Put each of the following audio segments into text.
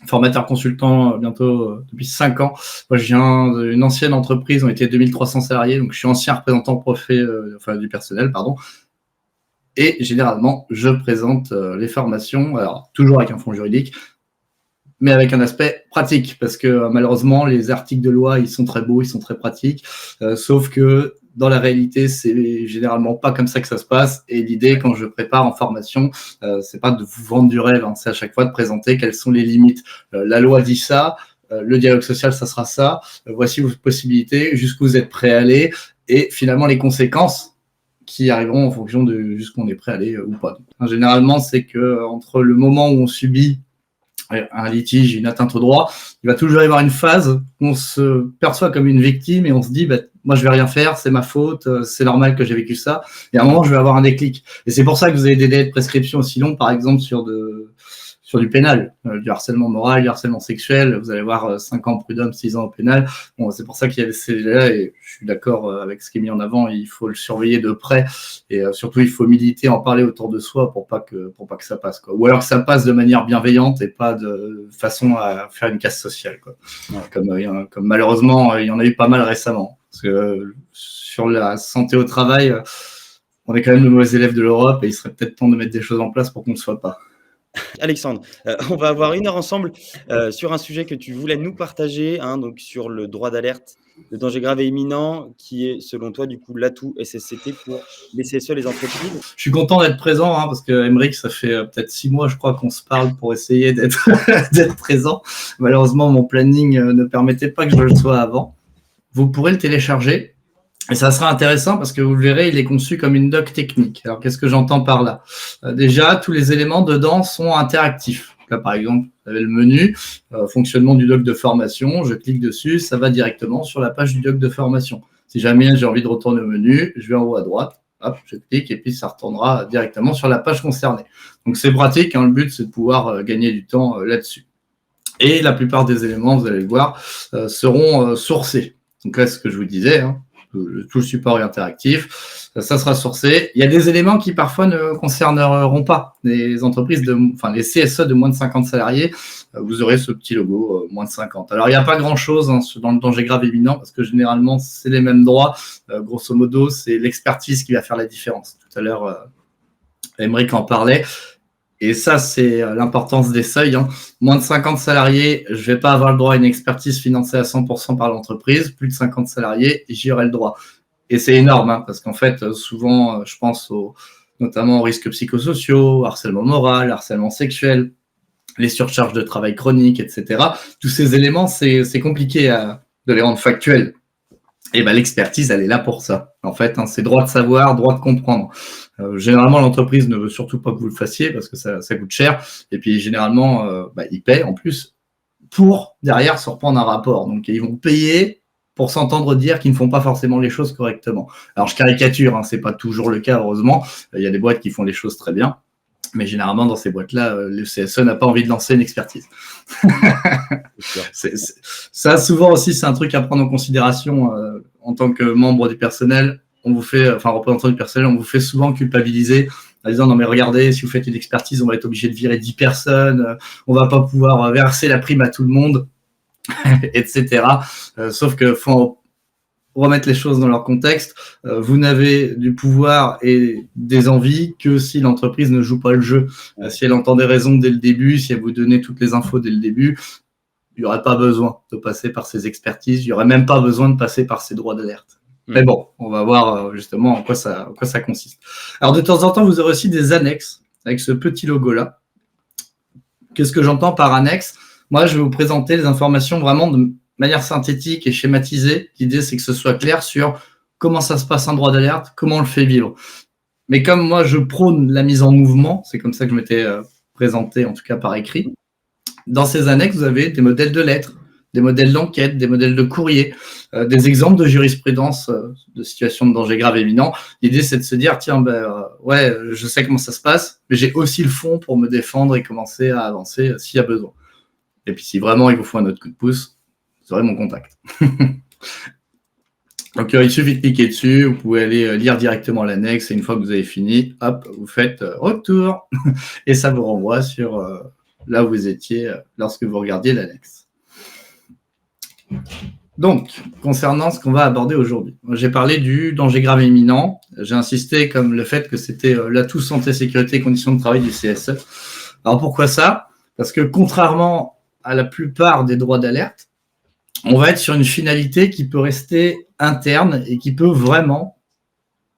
formateur consultant bientôt depuis 5 ans. Moi, je viens d'une ancienne entreprise, on était 2300 salariés, donc je suis ancien représentant du personnel, pardon. Et généralement, je présente les formations, alors toujours avec un fond juridique, mais avec un aspect pratique, parce que malheureusement, les articles de loi, ils sont très beaux, ils sont très pratiques, sauf que dans la réalité, c'est généralement pas comme ça que ça se passe. Et l'idée, quand je prépare en formation, c'est pas de vous vendre du rêve, hein, c'est à chaque fois de présenter quelles sont les limites. La loi dit ça, le dialogue social, ça sera ça. Voici vos possibilités, jusqu'où vous êtes prêt à aller, et finalement les conséquences qui arriveront en fonction de jusqu'où on est prêt à aller ou pas. Donc, généralement, c'est que entre le moment où on subit un litige, une atteinte au droit, il va toujours y avoir une phase où on se perçoit comme une victime et on se dit moi je vais rien faire, c'est ma faute, c'est normal que j'ai vécu ça, et à un moment je vais avoir un déclic. Et c'est pour ça que vous avez des délais de prescription aussi longs, par exemple sur du pénal, du harcèlement moral, du harcèlement sexuel, vous allez voir 5 ans prud'homme, 6 ans au pénal. Bon, c'est pour ça qu'il y a ces délais-là, et je suis d'accord avec ce qui est mis en avant, il faut le surveiller de près, et surtout il faut militer, en parler autour de soi pour pas que ça passe, quoi. Ou alors que ça passe de manière bienveillante et pas de façon à faire une casse sociale, quoi. Ouais. Comme malheureusement il y en a eu pas mal récemment, parce que sur la santé au travail, on est quand même le mauvais élève de l'Europe, et il serait peut-être temps de mettre des choses en place pour qu'on ne soit pas. Alexandre, on va avoir 1 heure ensemble sur un sujet que tu voulais nous partager, hein, donc sur le droit d'alerte de danger grave et imminent, qui est selon toi du coup l'atout SSCT pour les CSE, les entreprises. Je suis content d'être présent, hein, parce que Aymeric, ça fait peut-être 6 mois, je crois, qu'on se parle pour essayer d'être d'être présent. Malheureusement, mon planning ne permettait pas que je le sois avant. Vous pourrez le télécharger. Et ça sera intéressant parce que vous le verrez, il est conçu comme une doc technique. Alors, qu'est-ce que j'entends par là ? Déjà, tous les éléments dedans sont interactifs. Là, par exemple, vous avez le menu, fonctionnement du doc de formation. Je clique dessus, ça va directement sur la page du doc de formation. Si jamais j'ai envie de retourner au menu, je vais en haut à droite, hop, je clique et puis ça retournera directement sur la page concernée. Donc, c'est pratique, hein, le but, c'est de pouvoir gagner du temps là-dessus. Et la plupart des éléments, vous allez le voir, seront sourcés. Donc là, c'est ce que je vous disais, hein. Tout le support est interactif, ça sera sourcé. Il y a des éléments qui parfois ne concerneront pas les entreprises, les CSE de moins de 50 salariés. Vous aurez ce petit logo moins de 50. Alors il n'y a pas grand-chose dans le danger grave et imminent, parce que généralement c'est les mêmes droits. Grosso modo, c'est l'expertise qui va faire la différence. Tout à l'heure, Aymeric en parlait. Et ça, c'est l'importance des seuils, hein. Moins de 50 salariés, je ne vais pas avoir le droit à une expertise financée à 100% par l'entreprise. Plus de 50 salariés, j'y aurai le droit. Et c'est énorme, hein, parce qu'en fait, souvent, je pense notamment aux risques psychosociaux, harcèlement moral, harcèlement sexuel, les surcharges de travail chroniques, etc. Tous ces éléments, c'est compliqué de les rendre factuels. Et l'expertise, elle est là pour ça. En fait, hein, c'est droit de savoir, droit de comprendre. Généralement, l'entreprise ne veut surtout pas que vous le fassiez parce que ça coûte cher. Et puis, généralement, ils paient en plus pour, derrière, se reprendre un rapport. Donc, ils vont payer pour s'entendre dire qu'ils ne font pas forcément les choses correctement. Alors, je caricature, hein, c'est pas toujours le cas, heureusement. Il y a des boîtes qui font les choses très bien. Mais généralement, dans ces boîtes-là, le CSE n'a pas envie de lancer une expertise. Ça, souvent aussi, c'est un truc à prendre en considération en tant que membre du personnel. Représentant du personnel, on vous fait souvent culpabiliser en disant non mais regardez, si vous faites une expertise, on va être obligé de virer 10 personnes, on va pas pouvoir verser la prime à tout le monde, etc. Sauf que faut remettre les choses dans leur contexte. Vous n'avez du pouvoir et des envies que si l'entreprise ne joue pas le jeu. Si elle entend des raisons dès le début, si elle vous donnait toutes les infos dès le début, il n'y aurait pas besoin de passer par ces expertises, il n'y aurait même pas besoin de passer par ces droits d'alerte. Mais bon, on va voir justement en quoi ça consiste. Alors de temps en temps, vous aurez aussi des annexes avec ce petit logo-là. Qu'est-ce que j'entends par annexe ? Moi, je vais vous présenter les informations vraiment de manière synthétique et schématisée. L'idée, c'est que ce soit clair sur comment ça se passe un droit d'alerte, comment on le fait vivre. Mais comme moi, je prône la mise en mouvement, c'est comme ça que je m'étais présenté, en tout cas par écrit. Dans ces annexes, vous avez des modèles de lettres, des modèles d'enquête, des modèles de courrier, des exemples de jurisprudence de situations de danger grave et imminent. L'idée, c'est de se dire, tiens, je sais comment ça se passe, mais j'ai aussi le fond pour me défendre et commencer à avancer s'il y a besoin. Et puis, si vraiment il vous faut un autre coup de pouce, vous aurez mon contact. Donc, il suffit de cliquer dessus, vous pouvez aller lire directement l'annexe, et une fois que vous avez fini, hop, vous faites retour, et ça vous renvoie sur là où vous étiez lorsque vous regardiez l'annexe. Donc, concernant ce qu'on va aborder aujourd'hui, j'ai parlé du danger grave et imminent. J'ai insisté comme le fait que c'était l'atout santé, sécurité et conditions de travail du CSE. Alors pourquoi ça? Parce que contrairement à la plupart des droits d'alerte, on va être sur une finalité qui peut rester interne et qui peut vraiment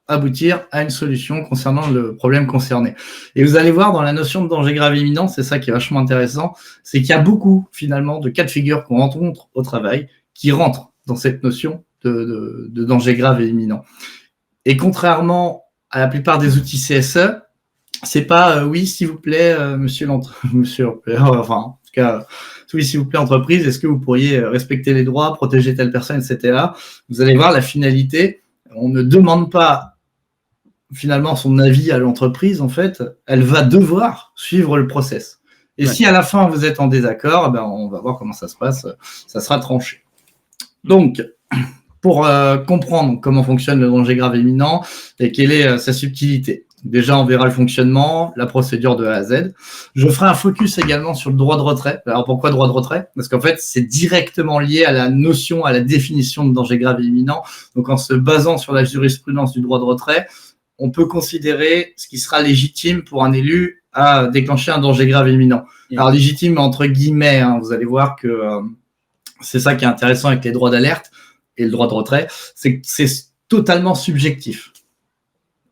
aboutir à une solution concernant le problème concerné. Et vous allez voir dans la notion de danger grave et imminent, c'est ça qui est vachement intéressant, c'est qu'il y a beaucoup finalement de cas de figure qu'on rencontre au travail qui rentrent dans cette notion de danger grave et imminent. Et contrairement à la plupart des outils CSE, c'est pas oui, s'il vous plaît, monsieur, enfin, en tout cas, oui, s'il vous plaît, entreprise, est-ce que vous pourriez respecter les droits, protéger telle personne, etc. Vous allez voir la finalité. On ne demande pas finalement son avis à l'entreprise, en fait, elle va devoir suivre le process. Et si à la fin vous êtes en désaccord, ben, on va voir comment ça se passe, ça sera tranché. Donc, pour comprendre comment fonctionne le danger grave et imminent et quelle est sa subtilité. Déjà, on verra le fonctionnement, la procédure de A à Z. Je ferai un focus également sur le droit de retrait. Alors, pourquoi droit de retrait? Parce qu'en fait, c'est directement lié à la notion, à la définition de danger grave et imminent. Donc, en se basant sur la jurisprudence du droit de retrait, on peut considérer ce qui sera légitime pour un élu à déclencher un danger grave et imminent. Alors, légitime entre guillemets, hein, vous allez voir que c'est ça qui est intéressant avec les droits d'alerte et le droit de retrait, c'est que c'est totalement subjectif.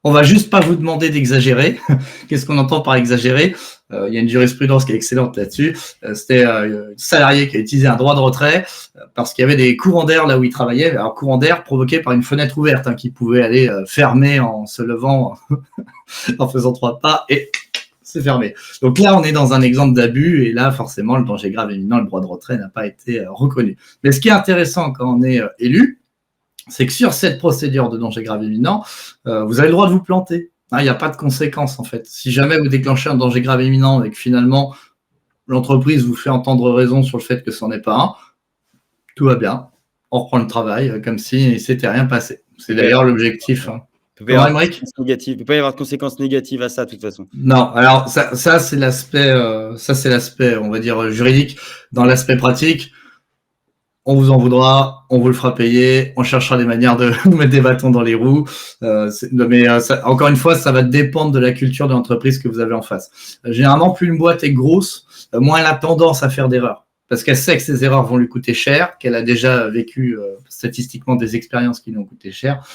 On va juste pas vous demander d'exagérer. Qu'est-ce qu'on entend par exagérer? Il y a une jurisprudence qui est excellente là-dessus. C'était un salarié qui a utilisé un droit de retrait parce qu'il y avait des courants d'air là où il travaillait. Alors, courant d'air provoqué par une fenêtre ouverte qui pouvait aller fermer en se levant, en faisant 3 pas et c'est fermé. Donc là, on est dans un exemple d'abus et là, forcément, le danger grave et imminent, le droit de retrait n'a pas été reconnu. Mais ce qui est intéressant quand on est élu, c'est que sur cette procédure de danger grave et imminent, vous avez le droit de vous planter. Il n'y a pas de conséquences, en fait. Si jamais vous déclenchez un danger grave et imminent et que finalement, l'entreprise vous fait entendre raison sur le fait que ce n'en est pas un, tout va bien. On reprend le travail comme si il ne s'était rien passé. C'est d'ailleurs l'objectif. Il ne peut pas y avoir de conséquences négatives à ça, de toute façon. Non, alors ça c'est l'aspect, on va dire, juridique. Dans l'aspect pratique, on vous en voudra, on vous le fera payer, on cherchera des manières de vous mettre des bâtons dans les roues. Encore une fois, ça va dépendre de la culture de l'entreprise que vous avez en face. Généralement, plus une boîte est grosse, moins elle a tendance à faire d'erreurs. Parce qu'elle sait que ces erreurs vont lui coûter cher, qu'elle a déjà vécu statistiquement des expériences qui lui ont coûté cher.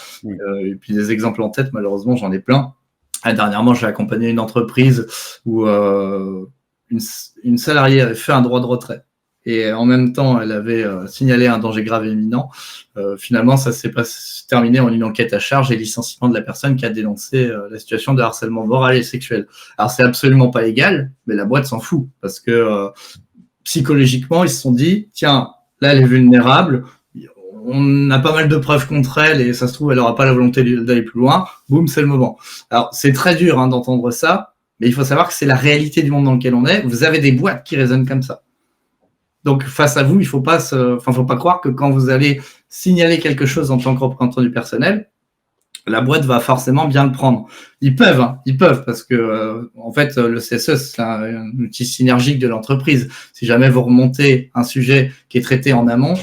Et puis des exemples en tête, malheureusement, j'en ai plein. Dernièrement, j'ai accompagné une entreprise où une salariée avait fait un droit de retrait. Et en même temps, elle avait signalé un danger grave et imminent. Finalement, ça s'est terminé en une enquête à charge et licenciement de la personne qui a dénoncé la situation de harcèlement moral et sexuel. Alors, c'est absolument pas légal, mais la boîte s'en fout parce que psychologiquement, ils se sont dit, tiens, là, elle est vulnérable, on a pas mal de preuves contre elle et ça se trouve, elle n'aura pas la volonté d'aller plus loin. Boum, c'est le moment. Alors, c'est très dur d'entendre ça, mais il faut savoir que c'est la réalité du monde dans lequel on est. Vous avez des boîtes qui raisonnent comme ça. Donc, face à vous, il faut pas croire que quand vous allez signaler quelque chose en tant que représentant du personnel, la boîte va forcément bien le prendre. Ils peuvent parce que en fait, le CSE, c'est un outil synergique de l'entreprise. Si jamais vous remontez un sujet qui est traité en amont,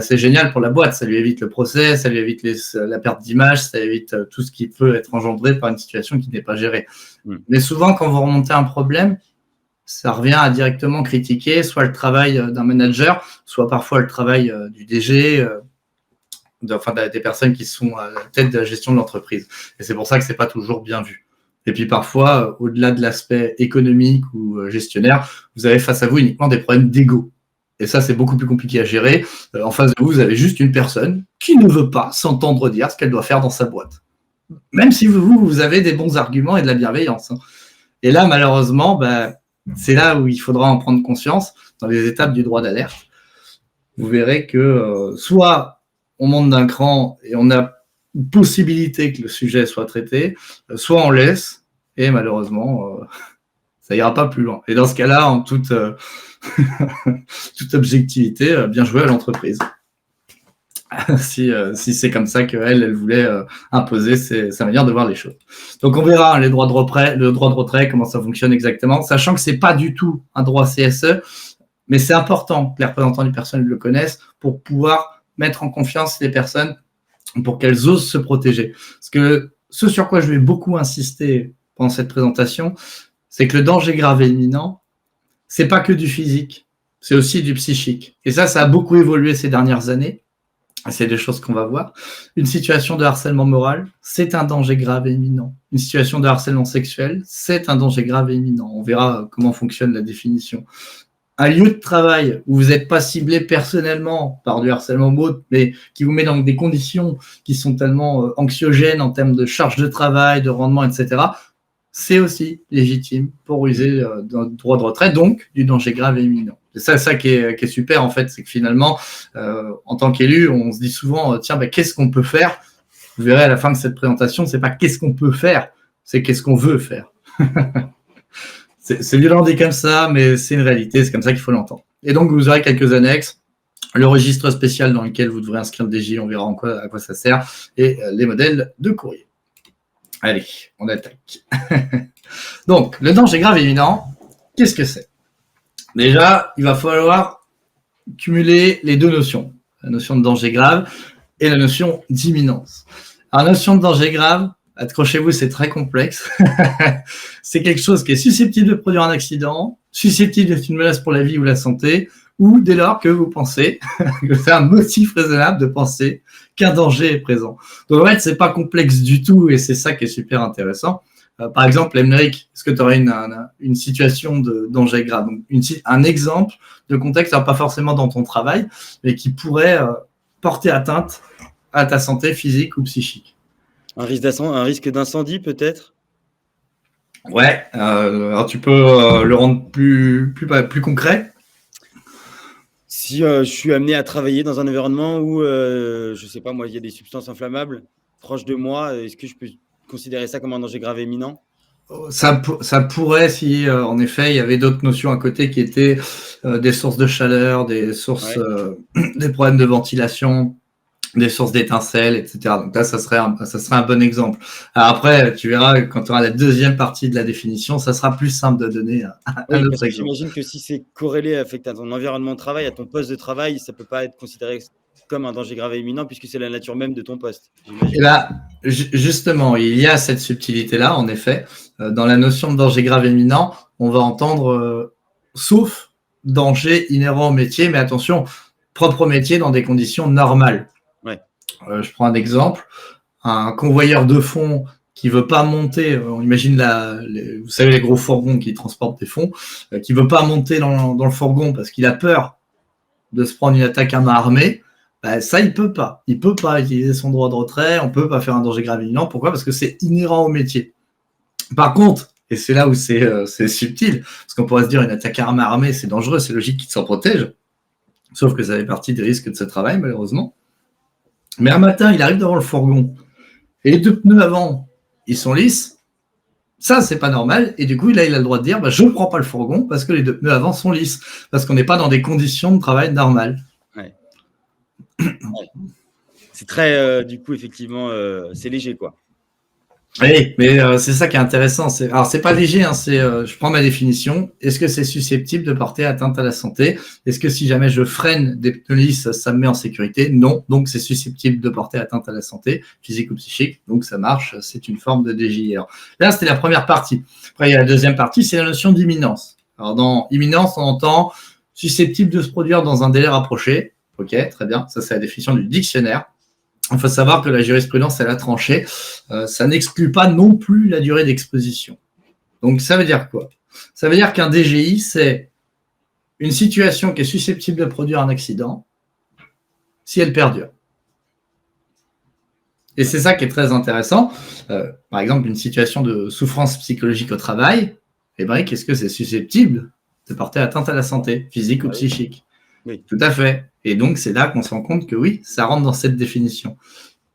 c'est génial pour la boîte. Ça lui évite le procès, ça lui évite la perte d'image, ça évite tout ce qui peut être engendré par une situation qui n'est pas gérée. Mais souvent, quand vous remontez un problème, ça revient à directement critiquer soit le travail d'un manager, soit parfois le travail du DG, des personnes qui sont à la tête de la gestion de l'entreprise. Et c'est pour ça que c'est pas toujours bien vu. Et puis parfois, au-delà de l'aspect économique ou gestionnaire, vous avez face à vous uniquement des problèmes d'ego. Et ça, c'est beaucoup plus compliqué à gérer. En face de vous, vous avez juste une personne qui ne veut pas s'entendre dire ce qu'elle doit faire dans sa boîte. Même si vous avez des bons arguments et de la bienveillance. Et là, malheureusement, c'est là où il faudra en prendre conscience dans les étapes du droit d'alerte. Vous verrez que soit on monte d'un cran et on a une possibilité que le sujet soit traité, soit on laisse et malheureusement, ça ira pas plus loin. Et dans ce cas-là, en toute objectivité, bien joué à l'entreprise. si c'est comme ça qu'elle voulait imposer sa manière de voir les choses. Donc on verra les droits de retrait, le droit de retrait, comment ça fonctionne exactement, sachant que c'est pas du tout un droit CSE, mais c'est important que les représentants du personnel le connaissent pour pouvoir mettre en confiance les personnes pour qu'elles osent se protéger. Parce que ce sur quoi je vais beaucoup insister pendant cette présentation, c'est que le danger grave et imminent, c'est pas que du physique, c'est aussi du psychique. Et ça a beaucoup évolué ces dernières années. C'est des choses qu'on va voir. Une situation de harcèlement moral, c'est un danger grave et imminent. Une situation de harcèlement sexuel, c'est un danger grave et imminent. On verra comment fonctionne la définition. Un lieu de travail où vous n'êtes pas ciblé personnellement par du harcèlement ou autre, mais qui vous met dans des conditions qui sont tellement anxiogènes en termes de charge de travail, de rendement, etc., c'est aussi légitime pour user d'un droit de retrait, donc du danger grave et imminent. C'est ça qui est super, en fait, c'est que finalement, en tant qu'élu, on se dit souvent, tiens, qu'est-ce qu'on peut faire? Vous verrez à la fin de cette présentation, c'est pas qu'est-ce qu'on peut faire, c'est qu'est-ce qu'on veut faire. C'est violent dit comme ça, mais c'est une réalité, c'est comme ça qu'il faut l'entendre. Et donc, vous aurez quelques annexes, le registre spécial dans lequel vous devrez inscrire le DJ, on verra à quoi ça sert, et les modèles de courrier. Allez, on attaque. Donc, le danger grave et imminent, qu'est-ce que c'est? Déjà, il va falloir cumuler les deux notions, la notion de danger grave et la notion d'imminence. Alors, la notion de danger grave, accrochez-vous, c'est très complexe. C'est quelque chose qui est susceptible de produire un accident, susceptible d'être une menace pour la vie ou la santé, ou dès lors que vous pensez que c'est un motif raisonnable de penser qu'un danger est présent. Donc en fait, c'est pas complexe du tout et c'est ça qui est super intéressant. Par exemple, Emeric, est-ce que tu aurais une situation de danger grave? Donc un exemple de contexte, alors pas forcément dans ton travail, mais qui pourrait porter atteinte à ta santé physique ou psychique. Un risque d'incendie peut-être? Ouais, alors tu peux le rendre plus concret? Si je suis amené à travailler dans un environnement où, je sais pas moi, il y a des substances inflammables proches de moi, est-ce que je peux considérer ça comme un danger grave et imminent? Ça pourrait si, en effet, il y avait d'autres notions à côté qui étaient des sources de chaleur, des sources, des problèmes de ventilation, des sources d'étincelles, etc. Donc là, ça serait un bon exemple. Alors après, tu verras, quand tu auras la deuxième partie de la définition, ça sera plus simple de donner un autre exemple. J'imagine que si c'est corrélé à ton environnement de travail, à ton poste de travail, ça ne peut pas être considéré comme un danger grave et imminent puisque c'est la nature même de ton poste. Et là, justement, il y a cette subtilité-là, en effet. Dans la notion de danger grave et imminent, on va entendre sauf danger inhérent au métier, mais attention, propre au métier dans des conditions normales. Ouais. Je prends un exemple. Un convoyeur de fonds qui veut pas monter, on imagine vous savez les gros fourgons qui transportent des fonds, qui veut pas monter dans le fourgon parce qu'il a peur de se prendre une attaque à main armée, ça il peut pas utiliser son droit de retrait, on peut pas faire un danger grave et imminent. Pourquoi? Parce que c'est inhérent au métier. Par contre, et c'est là où c'est subtil, parce qu'on pourrait se dire une attaque à main armée c'est dangereux, c'est logique qu'il s'en protège, sauf que ça fait partie des risques de ce travail malheureusement. Mais un matin il arrive devant le fourgon et les deux pneus avant ils sont lisses, ça c'est pas normal, et du coup là il a le droit de dire je ne prends pas le fourgon parce que les deux pneus avant sont lisses, parce qu'on n'est pas dans des conditions de travail normales. Ouais. Ouais. C'est très, du coup effectivement, c'est léger quoi. Oui, mais c'est ça qui est intéressant. Alors c'est pas léger, hein, je prends ma définition. Est-ce que c'est susceptible de porter atteinte à la santé? Est-ce que si jamais je freine des pneus lisses, ça me met en sécurité? Non, donc c'est susceptible de porter atteinte à la santé, physique ou psychique. Donc ça marche, c'est une forme de DJR. Là, c'était la première partie. Après, il y a la deuxième partie, c'est la notion d'imminence. Alors dans imminence, on entend susceptible de se produire dans un délai rapproché. Ok, très bien. Ça, c'est la définition du dictionnaire. Il faut savoir que la jurisprudence, elle a tranché. Ça n'exclut pas non plus la durée d'exposition. Donc, ça veut dire quoi? Ça veut dire qu'un DGI, c'est une situation qui est susceptible de produire un accident si elle perdure. Et c'est ça qui est très intéressant. Par exemple, une situation de souffrance psychologique au travail, qu'est-ce que c'est susceptible de porter atteinte à la santé, physique ou psychique? Oui. Tout à fait. Et donc, c'est là qu'on se rend compte que oui, ça rentre dans cette définition.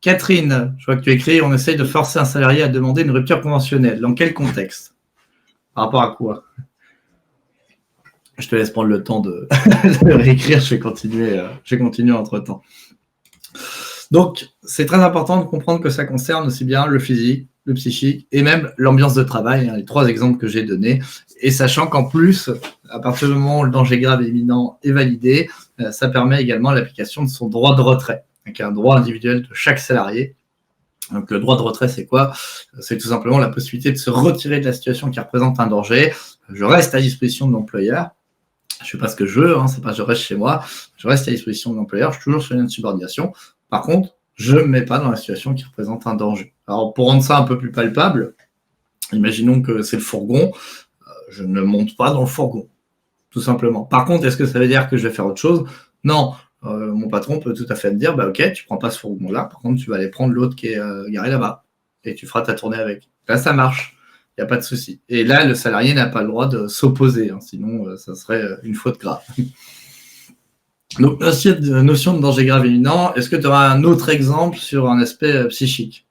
Catherine, je vois que tu écris, on essaye de forcer un salarié à demander une rupture conventionnelle. Dans quel contexte? Par rapport à quoi? Je te laisse prendre le temps de réécrire, je vais continuer entre-temps. Donc, c'est très important de comprendre que ça concerne aussi bien le physique, le psychique et même l'ambiance de travail, hein, les 3 exemples que j'ai donnés. Et sachant qu'en plus, à partir du moment où le danger grave et imminent est validé, ça permet également l'application de son droit de retrait, qui est un droit individuel de chaque salarié. Donc, le droit de retrait, c'est quoi? C'est tout simplement la possibilité de se retirer de la situation qui représente un danger. Je reste à disposition de l'employeur. Je fais pas ce que je veux, hein, c'est pas je reste chez moi. Je reste à disposition de l'employeur. Je suis toujours sur une subordination. Par contre, je ne me mets pas dans la situation qui représente un danger. Alors, pour rendre ça un peu plus palpable, imaginons que c'est le fourgon. Je ne monte pas dans le fourgon, tout simplement. Par contre, est-ce que ça veut dire que je vais faire autre chose? Non. Mon patron peut tout à fait me dire, ok, tu prends pas ce fourgon-là, par contre, tu vas aller prendre l'autre qui est garé là-bas et tu feras ta tournée avec. Là, ça marche, il n'y a pas de souci. Et là, le salarié n'a pas le droit de s'opposer, hein, sinon ça serait une faute grave. Donc, notion de danger grave et imminent, est-ce que tu auras un autre exemple sur un aspect psychique?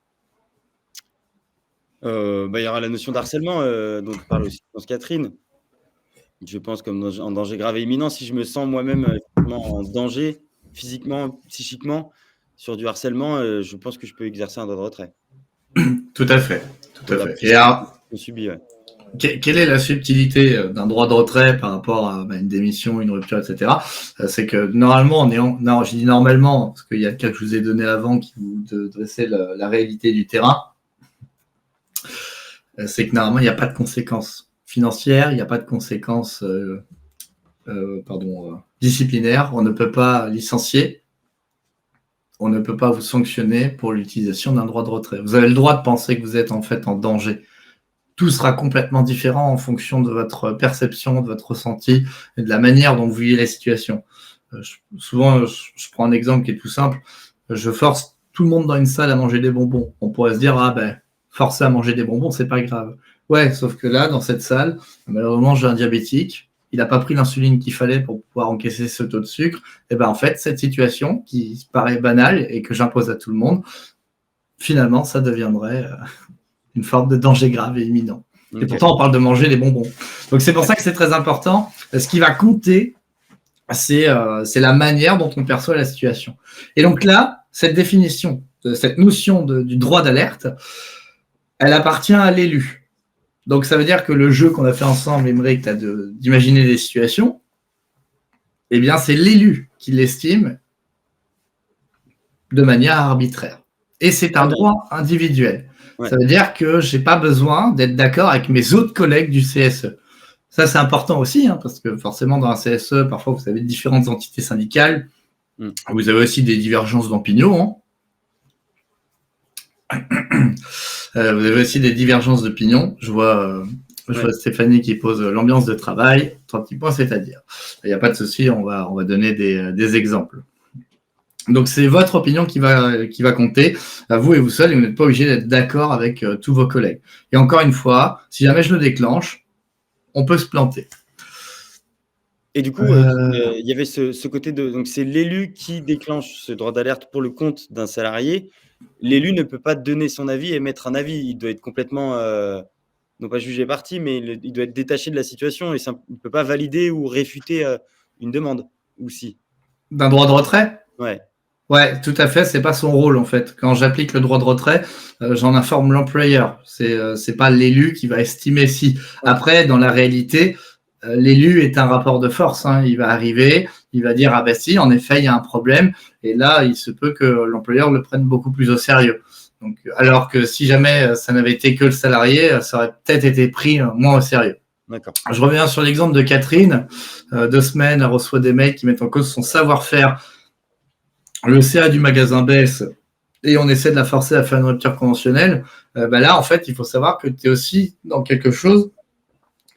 Il y aura la notion d'harcèlement dont parle aussi Catherine. Je pense comme en danger grave et imminent, si je me sens moi-même en danger, physiquement, psychiquement, sur du harcèlement, je pense que je peux exercer un droit de retrait. Tout à fait. Tout à fait. Et alors, subis, ouais. Quelle est la subtilité d'un droit de retrait par rapport à une démission, une rupture, etc. C'est que normalement, je dis normalement, parce qu'il y a le cas que je vous ai donné avant qui vous dressait la réalité du terrain, c'est que normalement, il n'y a pas de conséquences financières, il n'y a pas de conséquences disciplinaires, on ne peut pas licencier, on ne peut pas vous sanctionner pour l'utilisation d'un droit de retrait. Vous avez le droit de penser que vous êtes en fait en danger. Tout sera complètement différent en fonction de votre perception, de votre ressenti et de la manière dont vous vivez la situation. Souvent, je prends un exemple qui est tout simple. Je force tout le monde dans une salle à manger des bonbons. On pourrait se dire, forcer à manger des bonbons, c'est pas grave. Ouais, sauf que là, dans cette salle, malheureusement, j'ai un diabétique. Il n'a pas pris l'insuline qu'il fallait pour pouvoir encaisser ce taux de sucre. Et en fait, cette situation qui paraît banale et que j'impose à tout le monde, finalement, ça deviendrait une forme de danger grave et imminent. Okay. Et pourtant, on parle de manger des bonbons. Donc, c'est pour ça que c'est très important. Ce qui va compter, c'est la manière dont on perçoit la situation. Et donc là, cette définition, cette notion du droit d'alerte, elle appartient à l'élu. Donc, ça veut dire que le jeu qu'on a fait ensemble, Émeric, d'imaginer des situations, eh bien, c'est l'élu qui l'estime de manière arbitraire. Et c'est un droit individuel. Ouais. Ça veut dire que je n'ai pas besoin d'être d'accord avec mes autres collègues du CSE. Ça, c'est important aussi, hein, parce que forcément, dans un CSE, parfois, vous avez différentes entités syndicales. Vous avez aussi des divergences d'opinion. Hein. Vous avez aussi des divergences d'opinion. Je vois Stéphanie qui pose l'ambiance de travail. 3 petits points, c'est-à-dire. Il n'y a pas de souci, on va donner des exemples. Donc, c'est votre opinion qui va compter, à vous et vous seul, et vous n'êtes pas obligé d'être d'accord avec tous vos collègues. Et encore une fois, si jamais je le déclenche, on peut se planter. Et du coup, il y avait ce côté de... Donc, c'est l'élu qui déclenche ce droit d'alerte pour le compte d'un salarié. L'élu ne peut pas donner son avis et émettre un avis. Il doit être complètement, non pas jugé parti, mais il doit être détaché de la situation et il ne peut pas valider ou réfuter une demande, ou si. D'un droit de retrait ? Ouais. Ouais, tout à fait, c'est pas son rôle en fait. Quand j'applique le droit de retrait, j'en informe l'employeur. C'est pas l'élu qui va estimer si. Après, dans la réalité, l'élu est un rapport de force. Hein. Il va arriver, il va dire si, en effet, il y a un problème. Et là, il se peut que l'employeur le prenne beaucoup plus au sérieux. Donc, alors que si jamais ça n'avait été que le salarié, ça aurait peut-être été pris moins au sérieux. D'accord. Je reviens sur l'exemple de Catherine. 2 semaines, elle reçoit des mails qui mettent en cause son savoir-faire. Le CA du magasin baisse et on essaie de la forcer à faire une rupture conventionnelle, là, en fait, il faut savoir que tu es aussi dans quelque chose,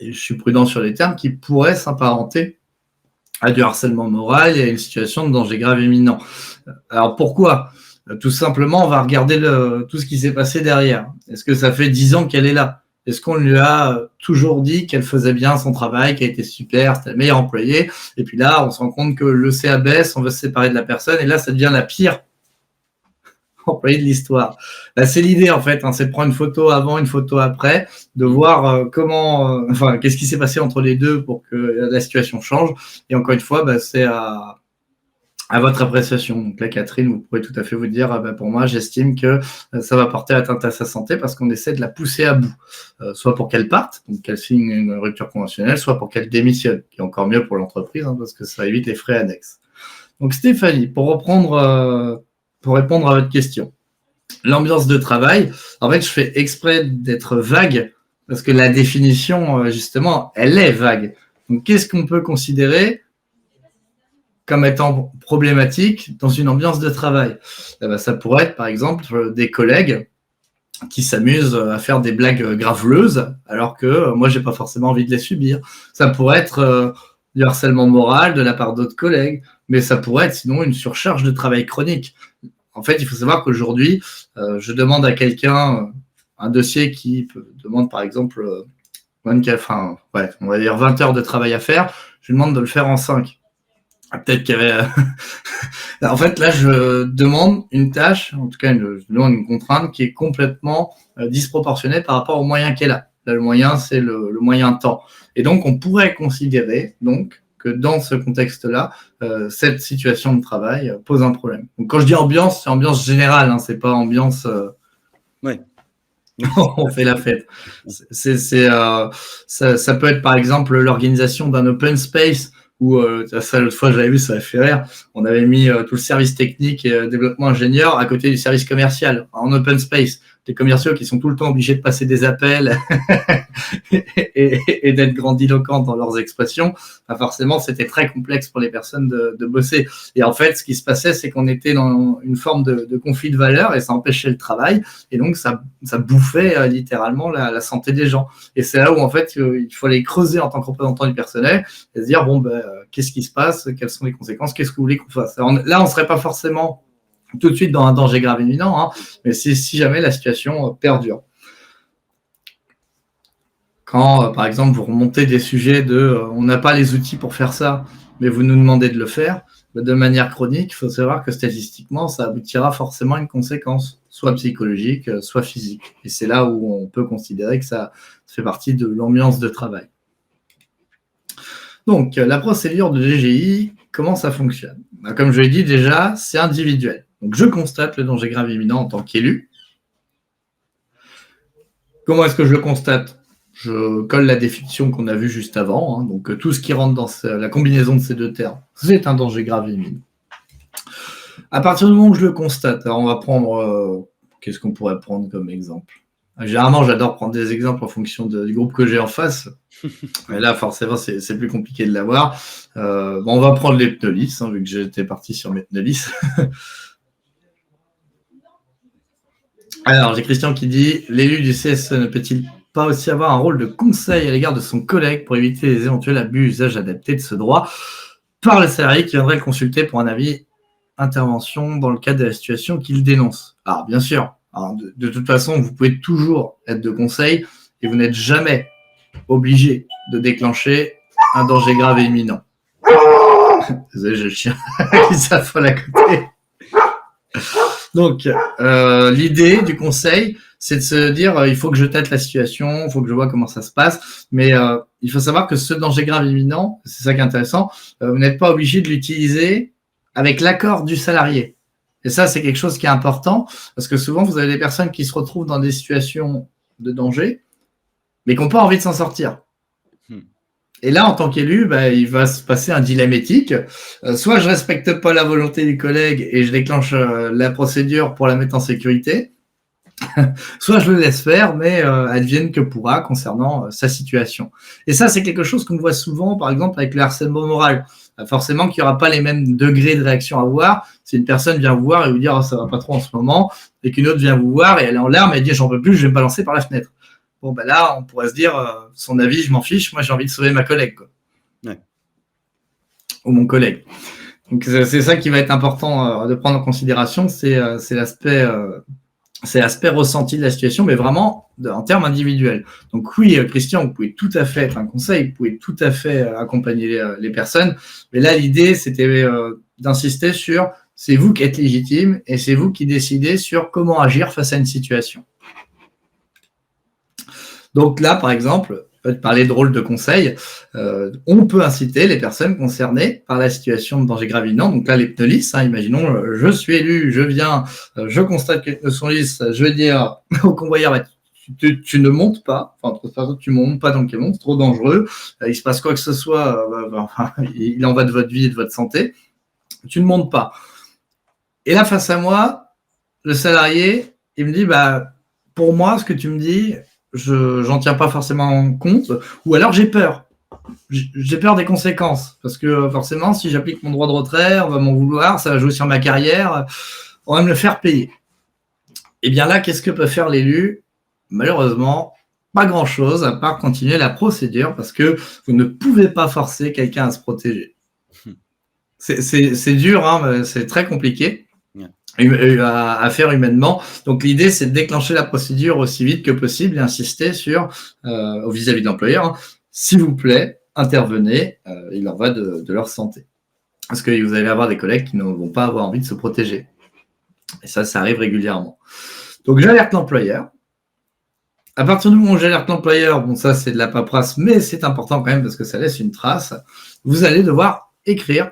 et je suis prudent sur les termes, qui pourrait s'apparenter à du harcèlement moral et à une situation de danger grave imminent. Alors, pourquoi ? Tout simplement, on va regarder tout ce qui s'est passé derrière. Est-ce que ça fait 10 ans qu'elle est là ? Est-ce qu'on lui a toujours dit qu'elle faisait bien son travail, qu'elle était super, c'était la meilleure employée ? Et puis là, on se rend compte que le CA baisse, on veut se séparer de la personne, et là, ça devient la pire employée de l'histoire. Là, c'est l'idée, en fait, hein, c'est de prendre une photo avant, une photo après, de voir qu'est-ce qui s'est passé entre les deux pour que la situation change. Et encore une fois, c'est à À votre appréciation. Donc là, Catherine, vous pourrez tout à fait vous dire, pour moi, j'estime que ça va porter atteinte à sa santé parce qu'on essaie de la pousser à bout, soit pour qu'elle parte, donc qu'elle signe une rupture conventionnelle, soit pour qu'elle démissionne, qui est encore mieux pour l'entreprise, parce que ça évite les frais annexes. Donc Stéphanie, pour répondre à votre question, l'ambiance de travail, en fait, je fais exprès d'être vague parce que la définition, justement, elle est vague. Donc, qu'est-ce qu'on peut considérer comme étant problématique dans une ambiance de travail? Ça pourrait être, par exemple, des collègues qui s'amusent à faire des blagues graveleuses alors que moi, j'ai pas forcément envie de les subir. Ça pourrait être du harcèlement moral de la part d'autres collègues, mais ça pourrait être sinon une surcharge de travail chronique. En fait, il faut savoir qu'aujourd'hui, je demande à quelqu'un un dossier qui demande, par exemple, 24, on va dire 20 heures de travail à faire, je lui demande de le faire en 5. Peut-être qu'il y avait... En fait, là, je demande une tâche, en tout cas, je demande une contrainte qui est complètement disproportionnée par rapport aux moyens qu'elle a. Là, le moyen, c'est le moyen temps. Et donc, on pourrait considérer que dans ce contexte-là, cette situation de travail pose un problème. Donc, quand je dis ambiance, c'est ambiance générale, c'est pas ambiance... Ouais. On fait la fête. Ça peut être, par exemple, l'organisation d'un open space où, ça, l'autre fois, j'avais vu, ça a fait rire. On avait mis tout le service technique et développement ingénieur à côté du service commercial en open space. Des commerciaux qui sont tout le temps obligés de passer des appels et d'être grandiloquents dans leurs expressions. Forcément, c'était très complexe pour les personnes de bosser. Et en fait, ce qui se passait, c'est qu'on était dans une forme de conflit de valeurs et ça empêchait le travail. Et donc, ça bouffait littéralement la santé des gens. Et c'est là où, en fait, il faut aller creuser en tant que représentant du personnel et se dire, qu'est-ce qui se passe? Quelles sont les conséquences? Qu'est-ce que vous voulez qu'on fasse? Alors, là, on ne serait pas forcément tout de suite dans un danger grave imminent, mais c'est si jamais la situation perdure. Quand, par exemple, vous remontez des sujets on n'a pas les outils pour faire ça, mais vous nous demandez de le faire, de manière chronique, il faut savoir que statistiquement, ça aboutira forcément à une conséquence, soit psychologique, soit physique. Et c'est là où on peut considérer que ça fait partie de l'ambiance de travail. Donc, la procédure de DGI, comment ça fonctionne? Comme je l'ai dit déjà, c'est individuel. Donc, je constate le danger grave imminent en tant qu'élu. Comment est-ce que je le constate? Je colle la définition qu'on a vue juste avant. Donc, tout ce qui rentre dans la combinaison de ces deux termes, c'est un danger grave imminent. À partir du moment où je le constate, alors on va prendre... qu'est-ce qu'on pourrait prendre comme exemple? Généralement, j'adore prendre des exemples en fonction du groupe que j'ai en face. Mais là, forcément, c'est plus compliqué de l'avoir. On va prendre les Pnolis, vu que j'étais parti sur mes Pnolis. Alors, j'ai Christian qui dit « L'élu du CSE ne peut-il pas aussi avoir un rôle de conseil à l'égard de son collègue pour éviter les éventuels abus, usages adaptés de ce droit par le salarié qui viendrait le consulter pour un avis, intervention dans le cadre de la situation qu'il dénonce ?» Alors, bien sûr, de toute façon, vous pouvez toujours être de conseil et vous n'êtes jamais obligé de déclencher un danger grave et imminent. Désolé, j'ai le chien qui s'affole à côté. Donc, l'idée du conseil, c'est de se dire, il faut que je tâte la situation, il faut que je vois comment ça se passe, mais il faut savoir que ce danger grave imminent, c'est ça qui est intéressant, vous n'êtes pas obligé de l'utiliser avec l'accord du salarié. Et ça, c'est quelque chose qui est important, parce que souvent, vous avez des personnes qui se retrouvent dans des situations de danger, mais qui n'ont pas envie de s'en sortir. Et là, en tant qu'élu, il va se passer un dilemme éthique. Soit je respecte pas la volonté du collègue et je déclenche la procédure pour la mettre en sécurité, soit je le laisse faire, mais advienne que pourra concernant sa situation. Et ça, c'est quelque chose qu'on voit souvent, par exemple, avec le harcèlement moral. Forcément qu'il n'y aura pas les mêmes degrés de réaction à avoir. Si une personne vient vous voir et vous dire oh, ça va pas trop en ce moment, et qu'une autre vient vous voir et elle est en larmes et elle dit j'en peux plus, je vais me balancer par la fenêtre. Bon, là, on pourrait se dire, son avis, je m'en fiche, moi j'ai envie de sauver ma collègue. Quoi. Ouais. Ou mon collègue. Donc c'est ça qui va être important de prendre en considération, c'est l'aspect ressenti de la situation, mais vraiment en termes individuels. Donc oui, Christian, vous pouvez tout à fait être un conseil, vous pouvez tout à fait accompagner les personnes, mais là, l'idée, c'était d'insister sur c'est vous qui êtes légitime et c'est vous qui décidez sur comment agir face à une situation. Donc là, par exemple, parler de rôle de conseil, on peut inciter les personnes concernées par la situation de danger grave imminent. Donc là, les pneus lisses, imaginons, je suis élu, je viens, je constate que les pneus sont lisses, je vais dire au convoyeur, tu ne montes pas, enfin, de toute façon, tu ne montes pas dans le camion, c'est trop dangereux, il se passe quoi que ce soit, il en va de votre vie et de votre santé, tu ne montes pas. Et là, face à moi, le salarié, il me dit, pour moi, ce que tu me dis, j'en tiens pas forcément compte, ou alors j'ai peur. J'ai peur des conséquences, parce que forcément, si j'applique mon droit de retrait, on va m'en vouloir, ça va jouer sur ma carrière, on va me le faire payer. Et bien là, qu'est-ce que peut faire l'élu? Malheureusement, pas grand-chose, à part continuer la procédure, parce que vous ne pouvez pas forcer quelqu'un à se protéger. C'est dur, mais c'est très compliqué à faire humainement. Donc l'idée, c'est de déclencher la procédure aussi vite que possible et insister sur, vis-à-vis de l'employeur, s'il vous plaît, intervenez, il en va de leur santé. Parce que vous allez avoir des collègues qui ne vont pas avoir envie de se protéger. Et ça arrive régulièrement. Donc j'alerte l'employeur. À partir du moment où j'alerte l'employeur, bon, ça c'est de la paperasse, mais c'est important quand même parce que ça laisse une trace, vous allez devoir écrire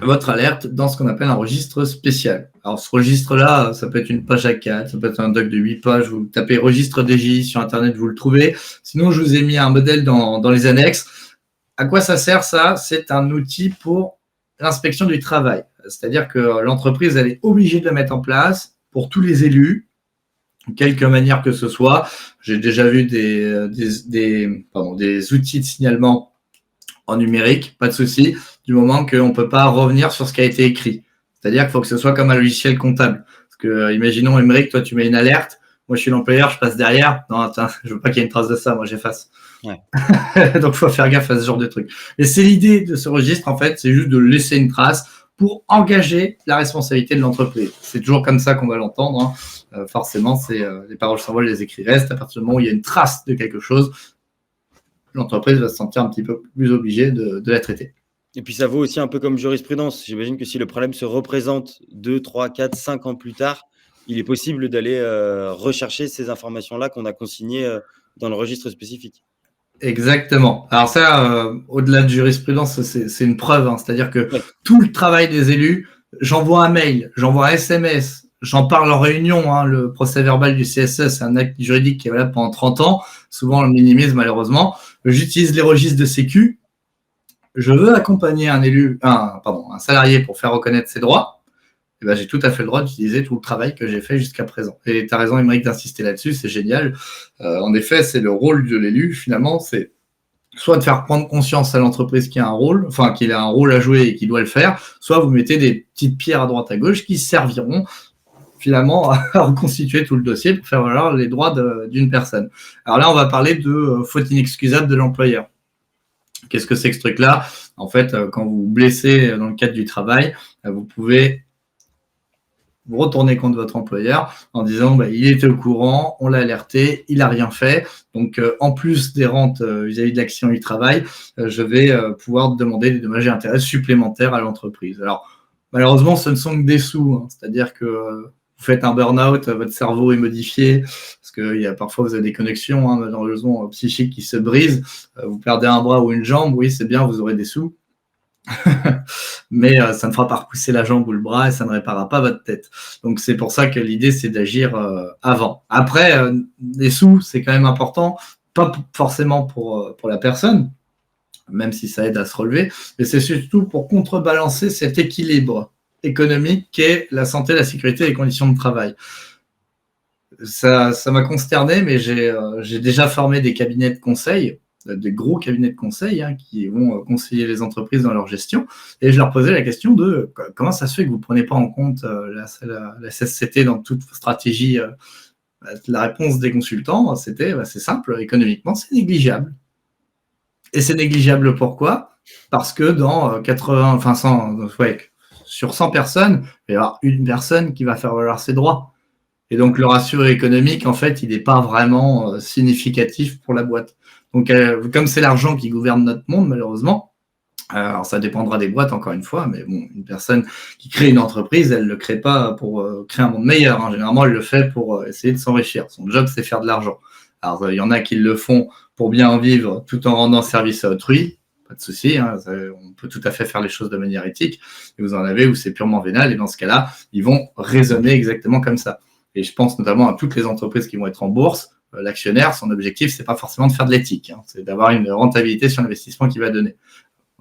votre alerte dans ce qu'on appelle un registre spécial. Alors ce registre-là, ça peut être une page A4, ça peut être un doc de 8 pages, vous tapez registre DGI sur Internet, vous le trouvez. Sinon, je vous ai mis un modèle dans les annexes. À quoi ça sert ça? C'est un outil pour l'inspection du travail. C'est-à-dire que l'entreprise, elle est obligée de le mettre en place pour tous les élus, quelque manière que ce soit. J'ai déjà vu des outils de signalement en numérique, pas de souci, du moment qu'on ne peut pas revenir sur ce qui a été écrit. C'est-à-dire qu'il faut que ce soit comme un logiciel comptable. Parce que, imaginons, Émeric, toi, tu mets une alerte, moi, je suis l'employeur, je passe derrière. Non, attends, je veux pas qu'il y ait une trace de ça, moi, j'efface. Ouais. Donc, il faut faire gaffe à ce genre de truc. Et c'est l'idée de ce registre, en fait, c'est juste de laisser une trace pour engager la responsabilité de l'entreprise. C'est toujours comme ça qu'on va l'entendre. Forcément, c'est les paroles s'envolent, les écrits restent. À partir du moment où il y a une trace de quelque chose, l'entreprise va se sentir un petit peu plus obligée de la traiter. Et puis ça vaut aussi un peu comme jurisprudence. J'imagine que si le problème se représente 2, 3, 4, 5 ans plus tard, il est possible d'aller rechercher ces informations-là qu'on a consignées dans le registre spécifique. Exactement. Alors ça, au-delà de jurisprudence, c'est une preuve. C'est-à-dire que tout le travail des élus, j'envoie un mail, j'envoie un SMS, j'en parle en réunion. Le procès verbal du CSE, c'est un acte juridique qui est valable pendant 30 ans. Souvent, on le minimise malheureusement. J'utilise les registres de sécu. Je veux accompagner un salarié pour faire reconnaître ses droits. Et j'ai tout à fait le droit d'utiliser tout le travail que j'ai fait jusqu'à présent. Et tu as raison, Émeric, d'insister là-dessus, c'est génial. En effet, c'est le rôle de l'élu, finalement, c'est soit de faire prendre conscience à l'entreprise qu'il a un rôle à jouer et qu'il doit le faire, soit vous mettez des petites pierres à droite à gauche qui serviront finalement à reconstituer tout le dossier pour faire valoir les droits d'une personne. Alors là, on va parler de faute inexcusable de l'employeur. Qu'est-ce que c'est que ce truc-là? En fait, quand vous vous blessez dans le cadre du travail, vous pouvez vous retourner contre votre employeur en disant il était au courant, on l'a alerté, il n'a rien fait. Donc, en plus des rentes vis-à-vis de l'accident du travail, je vais pouvoir demander des dommages et intérêts supplémentaires à l'entreprise. Alors, malheureusement, ce ne sont que des sous. C'est-à-dire que vous faites un burn-out, votre cerveau est modifié, parce que parfois vous avez des connexions, malheureusement, psychiques qui se brisent. Vous perdez un bras ou une jambe, oui, c'est bien, vous aurez des sous. Mais ça ne fera pas repousser la jambe ou le bras et ça ne réparera pas votre tête. Donc c'est pour ça que l'idée c'est d'agir avant. Après, les sous c'est quand même important, pas forcément pour la personne, même si ça aide à se relever, mais c'est surtout pour contrebalancer cet équilibre économique qu'est la santé, la sécurité et les conditions de travail. Ça m'a consterné, mais j'ai déjà formé des cabinets de conseil, des gros cabinets de conseil qui vont conseiller les entreprises dans leur gestion. Et je leur posais la question de comment ça se fait que vous ne prenez pas en compte la CSCT dans toute stratégie. La réponse des consultants, c'était c'est simple, économiquement, c'est négligeable. Et c'est négligeable pourquoi? Parce que dans sur 100 personnes, il va y avoir une personne qui va faire valoir ses droits. Et donc, le ratio économique, en fait, il n'est pas vraiment significatif pour la boîte. Donc, comme c'est l'argent qui gouverne notre monde, malheureusement, alors ça dépendra des boîtes, encore une fois, mais bon, une personne qui crée une entreprise, elle ne le crée pas pour créer un monde meilleur. Généralement, elle le fait pour essayer de s'enrichir. Son job, c'est faire de l'argent. Alors, il y en a qui le font pour bien en vivre tout en rendant service à autrui, pas de souci, hein, on peut tout à fait faire les choses de manière éthique. Et vous en avez où c'est purement vénal, et dans ce cas-là, ils vont raisonner exactement comme ça. Et je pense notamment à toutes les entreprises qui vont être en bourse. L'actionnaire, son objectif, c'est pas forcément de faire de l'éthique, hein, c'est d'avoir une rentabilité sur l'investissement qu'il va donner.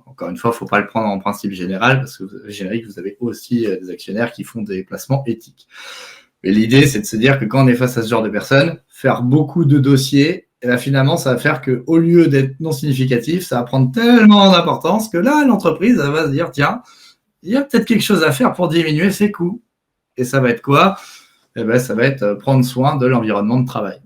Encore une fois, il ne faut pas le prendre en principe général, parce que générique, vous avez aussi des actionnaires qui font des placements éthiques. Mais l'idée, c'est de se dire que quand on est face à ce genre de personnes, faire beaucoup de dossiers, et là, finalement, ça va faire qu'au lieu d'être non significatif, ça va prendre tellement d'importance que là, l'entreprise, elle va se dire, tiens, il y a peut-être quelque chose à faire pour diminuer ses coûts. Et ça va être quoi? Eh ben, ça va être prendre soin de l'environnement de travail.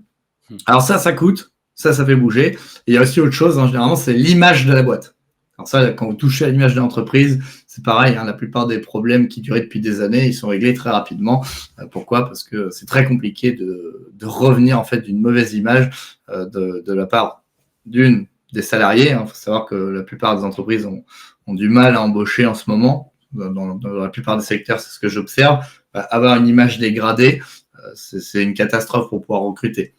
Alors ça coûte, ça fait bouger. Et il y a aussi autre chose, hein, généralement, c'est l'image de la boîte. Alors ça, quand vous touchez à l'image de l'entreprise, c'est pareil, hein, la plupart des problèmes qui duraient depuis des années, ils sont réglés très rapidement. Pourquoi? Parce que c'est très compliqué de revenir en fait d'une mauvaise image de la part des salariés. Il faut savoir que la plupart des entreprises ont du mal à embaucher en ce moment. Dans la plupart des secteurs, c'est ce que j'observe. Avoir une image dégradée, c'est une catastrophe pour pouvoir recruter.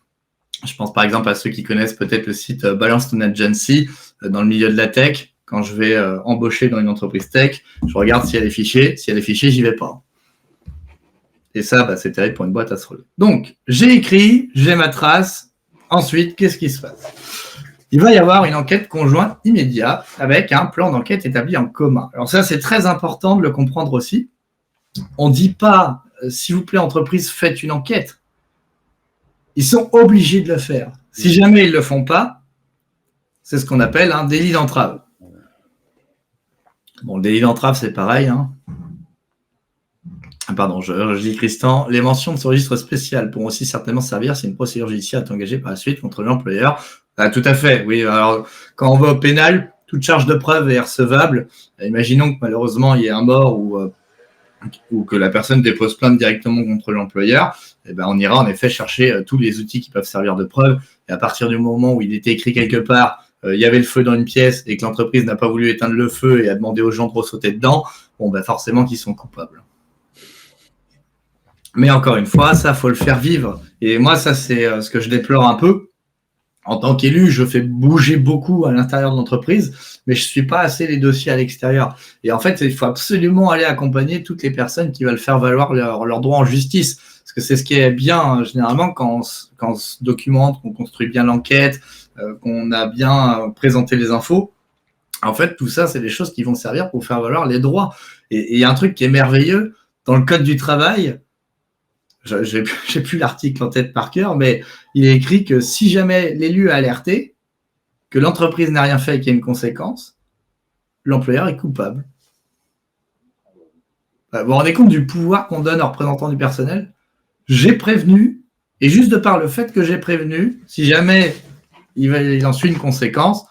Je pense par exemple à ceux qui connaissent peut-être le site Balance Ton Agency dans le milieu de la tech. Quand je vais embaucher dans une entreprise tech, je regarde s'il y a des fichiers. S'il y a des fichiers, j'y vais pas. Et ça, c'est terrible pour une boîte à se relever. Donc, j'ai écrit, j'ai ma trace. Ensuite, qu'est-ce qui se passe? Il va y avoir une enquête conjointe immédiate avec un plan d'enquête établi en commun. Alors ça, c'est très important de le comprendre aussi. On ne dit pas, s'il vous plaît, entreprise, faites une enquête. Ils sont obligés de le faire. Si jamais ils ne le font pas, c'est ce qu'on appelle un délit d'entrave. Bon, le délit d'entrave, c'est pareil. Hein. Pardon, je dis Tristan. Les mentions de ce registre spécial pourront aussi certainement servir si une procédure judiciaire est engagée par la suite contre l'employeur. Ah, tout à fait, oui. Alors, quand on va au pénal, toute charge de preuve est recevable. Imaginons que malheureusement, il y ait un mort ou que la personne dépose plainte directement contre l'employeur. Eh ben, on ira en effet chercher tous les outils qui peuvent servir de preuve. Et à partir du moment où il était écrit quelque part, il y avait le feu dans une pièce et que l'entreprise n'a pas voulu éteindre le feu et a demandé aux gens de ressauter dedans, bon, forcément qu'ils sont coupables. Mais encore une fois, ça, faut le faire vivre. Et moi, ça, c'est ce que je déplore un peu. En tant qu'élu, je fais bouger beaucoup à l'intérieur de l'entreprise, mais je ne suis pas assez les dossiers à l'extérieur. Et en fait, il faut absolument aller accompagner toutes les personnes qui veulent faire valoir leurs droits en justice. Parce que c'est ce qui est bien, généralement, quand on se documente, qu'on construit bien l'enquête, qu'on a bien présenté les infos. En fait, tout ça, c'est des choses qui vont servir pour faire valoir les droits. Et il y a un truc qui est merveilleux. Dans le Code du travail, j'ai plus l'article en tête par cœur, mais il est écrit que si jamais l'élu a alerté, que l'entreprise n'a rien fait et qu'il y a une conséquence, l'employeur est coupable. Vous vous rendez compte du pouvoir qu'on donne aux représentants du personnel? J'ai prévenu, et juste de par le fait que j'ai prévenu, si jamais il en suit une conséquence,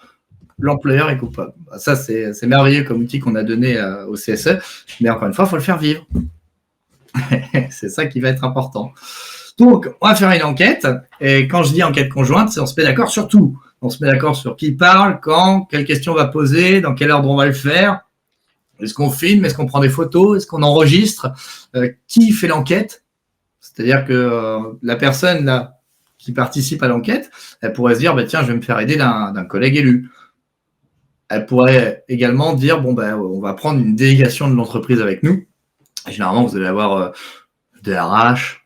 l'employeur est coupable. Ça, c'est merveilleux comme outil qu'on a donné au CSE, mais encore une fois, il faut le faire vivre. C'est ça qui va être important. Donc, on va faire une enquête. Et quand je dis enquête conjointe, c'est on se met d'accord sur tout. On se met d'accord sur qui parle, quand, quelle question on va poser, dans quel ordre on va le faire. Est-ce qu'on filme, est-ce qu'on prend des photos, est-ce qu'on enregistre, qui fait l'enquête. C'est-à-dire que la personne là, qui participe à l'enquête, elle pourrait se dire, tiens, je vais me faire aider d'un collègue élu. Elle pourrait également dire, on va prendre une délégation de l'entreprise avec nous. Généralement, vous allez avoir des RH,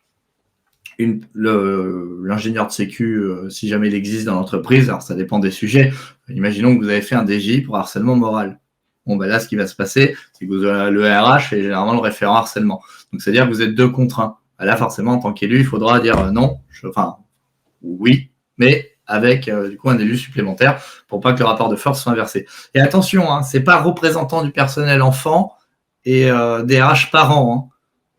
l'ingénieur de sécu, si jamais il existe dans l'entreprise. Alors, ça dépend des sujets. Imaginons que vous avez fait un DJ pour harcèlement moral. Là, ce qui va se passer, c'est que vous avez le RH et généralement le référent harcèlement. Donc, c'est-à-dire que vous êtes 2 contre 1. Là, forcément, en tant qu'élu, il faudra dire non, oui, mais avec du coup un élu supplémentaire pour pas que le rapport de force soit inversé. Et attention, hein, c'est pas représentant du personnel enfant et des RH parents.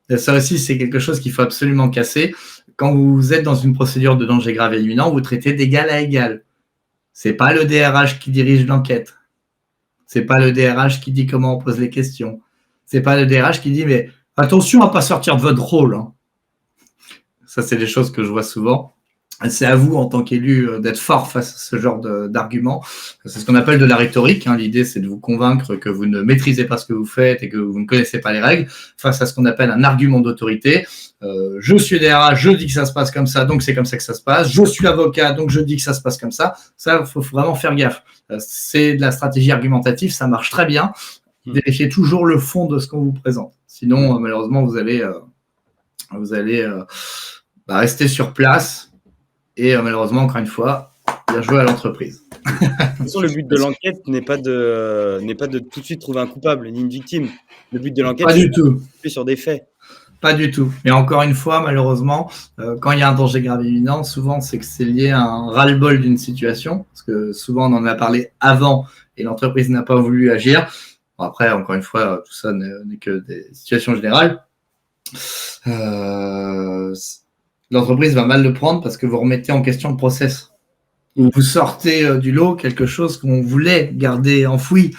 Hein. Ça aussi, c'est quelque chose qu'il faut absolument casser. Quand vous êtes dans une procédure de danger grave et imminent, vous traitez d'égal à égal. C'est pas le DRH qui dirige l'enquête. C'est pas le DRH qui dit comment on pose les questions. C'est pas le DRH qui dit mais attention à pas sortir de votre rôle. Hein. Ça, c'est des choses que je vois souvent. C'est à vous, en tant qu'élu, d'être fort face à ce genre d'arguments. C'est ce qu'on appelle de la rhétorique. L'idée, c'est de vous convaincre que vous ne maîtrisez pas ce que vous faites et que vous ne connaissez pas les règles, face à ce qu'on appelle un argument d'autorité. Je suis DRH, je dis que ça se passe comme ça, donc c'est comme ça que ça se passe. Je suis avocat, donc je dis que ça se passe comme ça. Ça, il faut vraiment faire gaffe. C'est de la stratégie argumentative, ça marche très bien. Vérifiez toujours le fond de ce qu'on vous présente. Sinon, malheureusement, vous allez rester sur place. Et malheureusement, encore une fois, bien joué à l'entreprise. De toute façon, le but de l'enquête n'est pas de tout de suite trouver un coupable ni une victime. Le but de l'enquête, c'est de sur des faits. Pas du tout. Mais encore une fois, malheureusement, quand il y a un danger grave et imminent, souvent, c'est que c'est lié à un ras-le-bol d'une situation. Parce que souvent, on en a parlé avant et l'entreprise n'a pas voulu agir. Bon, après, encore une fois, tout ça n'est que des situations générales. L'entreprise va mal le prendre parce que vous remettez en question le process. Ou vous sortez du lot quelque chose qu'on voulait garder enfoui.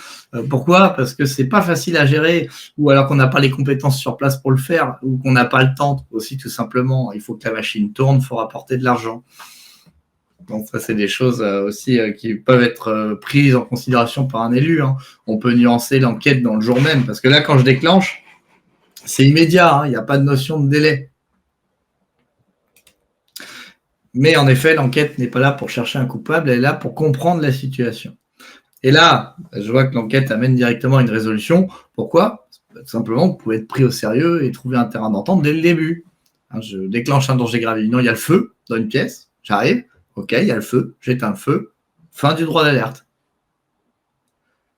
Pourquoi ? Parce que c'est pas facile à gérer, ou alors qu'on n'a pas les compétences sur place pour le faire, ou qu'on n'a pas le temps aussi, tout simplement. Il faut que la machine tourne, il faut rapporter de l'argent. Donc ça, c'est des choses aussi qui peuvent être prises en considération par un élu. On peut nuancer l'enquête dans le jour même, parce que là, quand je déclenche, c'est immédiat, il n'y a pas de notion de délai. Mais en effet, l'enquête n'est pas là pour chercher un coupable, elle est là pour comprendre la situation. Et là, je vois que l'enquête amène directement à une résolution. Pourquoi ? Tout simplement, vous pouvez être pris au sérieux et trouver un terrain d'entente dès le début. Je déclenche un danger grave et imminent, il y a le feu dans une pièce, j'arrive, ok, il y a le feu, j'éteins le feu, fin du droit d'alerte.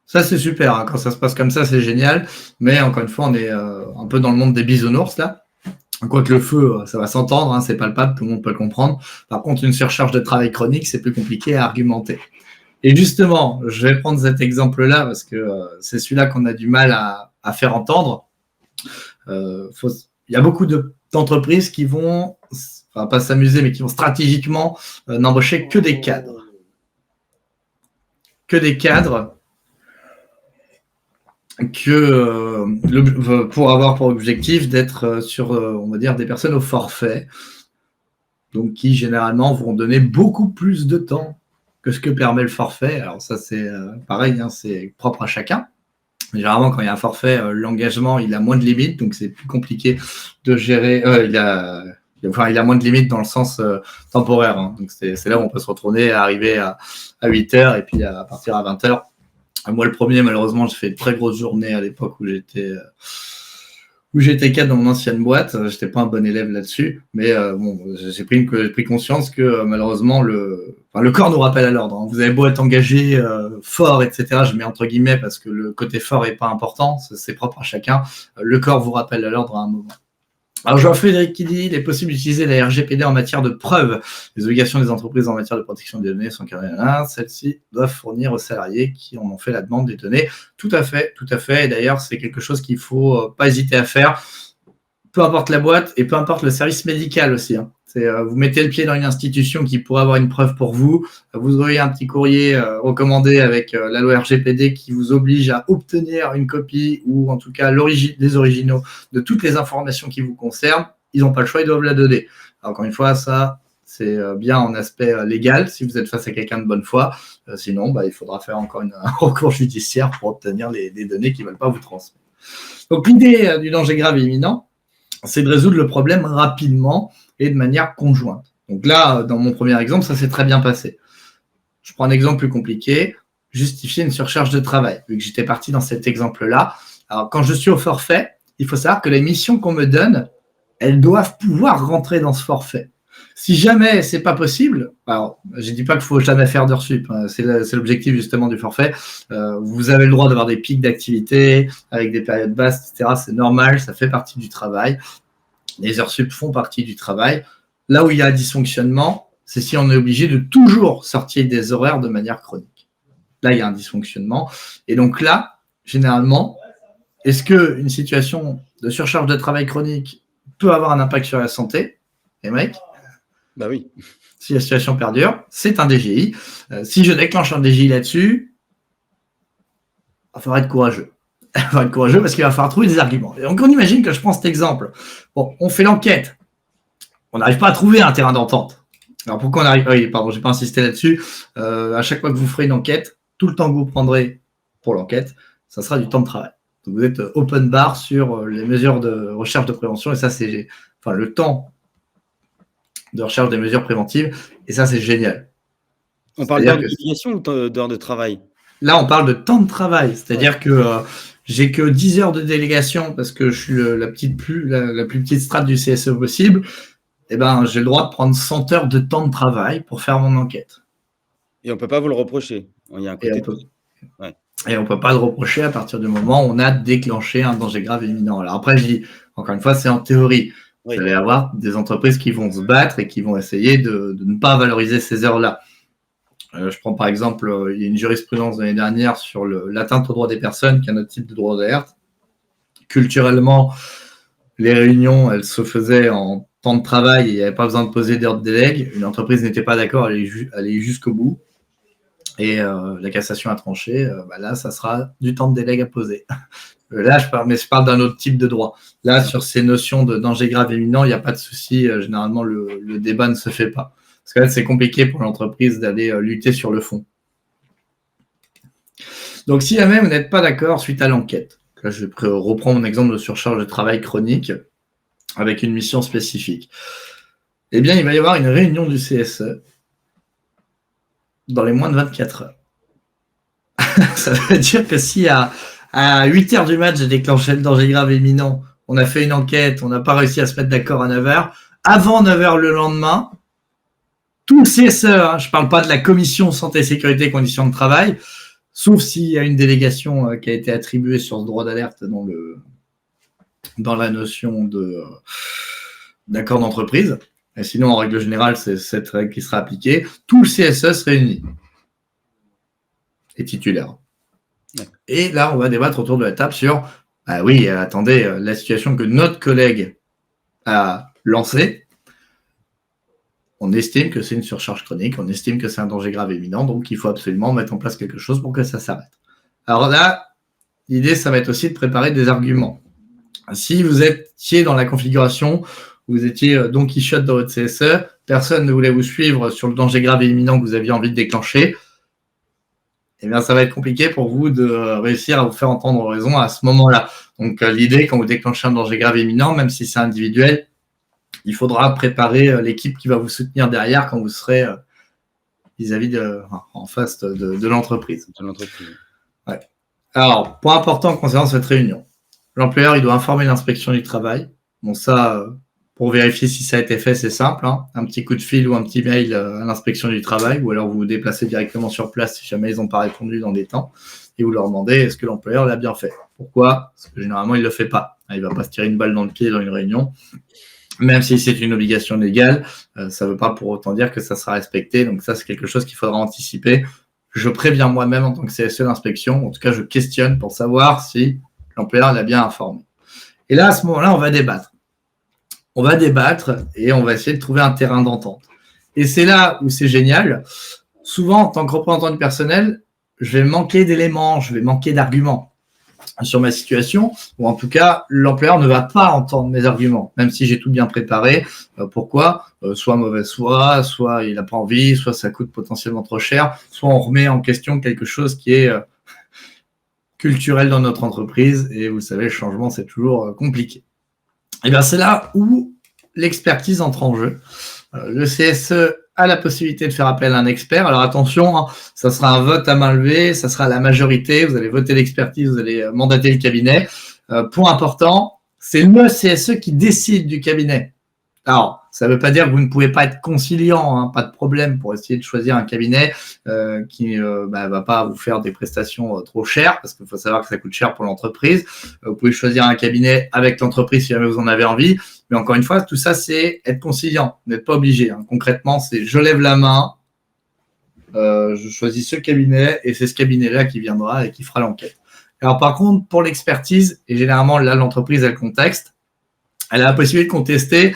Ça, c'est super, quand ça se passe comme ça, c'est génial, mais encore une fois, on est un peu dans le monde des bisounours, là. Quoique le feu, ça va s'entendre, c'est palpable, tout le monde peut le comprendre. Par contre, une surcharge de travail chronique, c'est plus compliqué à argumenter. Et justement, je vais prendre cet exemple-là parce que c'est celui-là qu'on a du mal à faire entendre. Il y a beaucoup d'entreprises qui vont, enfin pas s'amuser, mais qui vont stratégiquement n'embaucher que des cadres. Que des cadres pour avoir pour objectif d'être sur, on va dire, des personnes au forfait, donc qui généralement vont donner beaucoup plus de temps que ce que permet le forfait. Alors ça, c'est pareil, c'est propre à chacun. Généralement, quand il y a un forfait, l'engagement, il a moins de limites, donc c'est plus compliqué de gérer. Il a moins de limites dans le sens temporaire. Donc c'est là où on peut se retrouver à arriver à 8h et puis à partir à 20h. Moi, le premier, malheureusement, j'ai fait une très grosse journée à l'époque où j'étais cadre dans mon ancienne boîte. J'étais pas un bon élève là-dessus, mais j'ai pris conscience que malheureusement le corps nous rappelle à l'ordre. Vous avez beau être engagé, fort, etc. Je mets entre guillemets parce que le côté fort est pas important, c'est propre à chacun. Le corps vous rappelle à l'ordre à un moment. Alors, Jean-Frédéric qui dit, il est possible d'utiliser la RGPD en matière de preuve. Les obligations des entreprises en matière de protection des données sont carrément là. Celles-ci doivent fournir aux salariés qui en ont fait la demande des données. Tout à fait, tout à fait. Et d'ailleurs, c'est quelque chose qu'il ne faut pas hésiter à faire. Peu importe la boîte et peu importe le service médical aussi. Vous mettez le pied dans une institution qui pourrait avoir une preuve pour vous. Vous auriez un petit courrier recommandé avec la loi RGPD qui vous oblige à obtenir une copie ou en tout cas des originaux de toutes les informations qui vous concernent. Ils n'ont pas le choix, ils doivent la donner. Alors, encore une fois, ça, c'est bien en aspect légal si vous êtes face à quelqu'un de bonne foi. Sinon, il faudra faire encore un recours judiciaire pour obtenir les données qu'ils ne veulent pas vous transmettre. Donc, l'idée du danger grave et imminent, c'est de résoudre le problème rapidement et de manière conjointe. Donc là, dans mon premier exemple, ça s'est très bien passé. Je prends un exemple plus compliqué, justifier une surcharge de travail, vu que j'étais parti dans cet exemple-là. Alors, quand je suis au forfait, il faut savoir que les missions qu'on me donne, elles doivent pouvoir rentrer dans ce forfait. Si jamais c'est pas possible, alors je dis pas qu'il faut jamais faire d'heures sup, c'est l'objectif justement du forfait. Vous avez le droit d'avoir des pics d'activité avec des périodes basses, etc. C'est normal, ça fait partie du travail. Les heures sup font partie du travail. Là où il y a un dysfonctionnement, c'est si on est obligé de toujours sortir des horaires de manière chronique. Là, il y a un dysfonctionnement. Et donc là, généralement, est-ce qu'une situation de surcharge de travail chronique peut avoir un impact sur la santé ? Émeric ? Bah oui. Si la situation perdure, c'est un DGI. Si je déclenche un DGI là-dessus, il va falloir être courageux. Il va falloir être courageux parce qu'il va falloir trouver des arguments. Et donc, on imagine que je prends cet exemple. Bon, on fait l'enquête. On n'arrive pas à trouver un terrain d'entente. Alors pourquoi on arrive... Oui, pardon, j'ai pas insisté là-dessus. À chaque fois que vous ferez une enquête, tout le temps que vous prendrez pour l'enquête, ça sera du temps de travail. Donc vous êtes open bar sur les mesures de recherche de prévention, et ça c'est le temps de recherche des mesures préventives, et ça c'est génial. On parle d'heures de délégation ou d'heures de travail? Là, on parle de temps de travail, c'est-à-dire que j'ai que 10 heures de délégation parce que je suis la plus petite strate du CSE possible. Eh ben, j'ai le droit de prendre 100 heures de temps de travail pour faire mon enquête. Et on ne peut pas vous le reprocher. Il y a un côté et on ne peut pas le reprocher à partir du moment où on a déclenché un danger grave et imminent. Alors après, je dis, encore une fois, c'est en théorie. Vous allez avoir des entreprises qui vont se battre et qui vont essayer de ne pas valoriser ces heures-là. Je prends par exemple, il y a une jurisprudence de l'année dernière sur l'atteinte aux droits des personnes, qui est un autre type de droit d'alerte. Culturellement, les réunions, elles se faisaient en temps de travail et il n'y avait pas besoin de poser d'heures de délègue. Une entreprise n'était pas d'accord, elle allait jusqu'au bout. Et la cassation a tranché. Là, ça sera du temps de délègue à poser. Là, je parle d'un autre type de droit. Là, sur ces notions de danger grave et imminent, il n'y a pas de souci. Généralement, le débat ne se fait pas. Parce que là, c'est compliqué pour l'entreprise d'aller lutter sur le fond. Donc, si jamais vous n'êtes pas d'accord suite à l'enquête, là, je reprends mon exemple de surcharge de travail chronique avec une mission spécifique. Eh bien, il va y avoir une réunion du CSE dans les moins de 24 heures. Ça veut dire que si à 8 heures du match, j'ai déclenché le danger grave et imminent, on a fait une enquête, on n'a pas réussi à se mettre d'accord à 9 heures, avant 9 heures le lendemain, tout le CSE, je ne parle pas de la commission santé, sécurité, conditions de travail, sauf s'il y a une délégation qui a été attribuée sur ce droit d'alerte dans la notion d'accord d'entreprise. Et sinon, en règle générale, c'est cette règle qui sera appliquée. Tout le CSE se réunit. Et titulaire. Et là, on va débattre autour de la table sur, oui, attendez, la situation que notre collègue a lancée, on estime que c'est une surcharge chronique, on estime que c'est un danger grave et imminent, donc il faut absolument mettre en place quelque chose pour que ça s'arrête. Alors là, l'idée, ça va être aussi de préparer des arguments. Si vous étiez dans la configuration, vous étiez Don Quichotte dans votre CSE, personne ne voulait vous suivre sur le danger grave et imminent que vous aviez envie de déclencher, eh bien, ça va être compliqué pour vous de réussir à vous faire entendre raison à ce moment-là. Donc, l'idée, quand vous déclenchez un danger grave et imminent, même si c'est individuel, il faudra préparer l'équipe qui va vous soutenir derrière quand vous serez vis-à-vis en face de l'entreprise. Ouais. Alors, point important concernant cette réunion. L'employeur, il doit informer l'inspection du travail. Bon, ça, pour vérifier si ça a été fait, c'est simple. Un petit coup de fil ou un petit mail à l'inspection du travail, ou alors vous vous déplacez directement sur place si jamais ils n'ont pas répondu dans des temps, et vous leur demandez est-ce que l'employeur l'a bien fait. Pourquoi? Parce que généralement, il ne le fait pas. Il ne va pas se tirer une balle dans le pied dans une réunion. Même si c'est une obligation légale, ça ne veut pas pour autant dire que ça sera respecté. Donc ça, c'est quelque chose qu'il faudra anticiper. Je préviens moi-même en tant que CSE l'inspection. En tout cas, je questionne pour savoir si l'employeur l'a bien informé. Et là, à ce moment-là, on va débattre. On va débattre et on va essayer de trouver un terrain d'entente. Et c'est là où c'est génial. Souvent, en tant que représentant du personnel, je vais manquer d'éléments, je vais manquer d'arguments sur ma situation, ou en tout cas, l'employeur ne va pas entendre mes arguments, même si j'ai tout bien préparé. Pourquoi? Soit mauvaise foi, soit il n'a pas envie, soit ça coûte potentiellement trop cher, soit on remet en question quelque chose qui est culturel dans notre entreprise, et vous savez, le changement, c'est toujours compliqué. Et bien, c'est là où l'expertise entre en jeu. Le CSE a la possibilité de faire appel à un expert. Alors attention, ça sera un vote à main levée, ça sera la majorité, vous allez voter l'expertise, vous allez mandater le cabinet. Point important, c'est le CSE qui décide du cabinet. Alors, ça ne veut pas dire que vous ne pouvez pas être conciliant, pas de problème pour essayer de choisir un cabinet qui va pas vous faire des prestations trop chères, parce qu'il faut savoir que ça coûte cher pour l'entreprise. Vous pouvez choisir un cabinet avec l'entreprise si jamais vous en avez envie. Mais encore une fois, tout ça, c'est être conciliant. Vous n'êtes pas obligé. Concrètement, c'est je lève la main, je choisis ce cabinet et c'est ce cabinet-là qui viendra et qui fera l'enquête. Alors par contre, pour l'expertise, et généralement là, l'entreprise a le contexte, elle a la possibilité de contester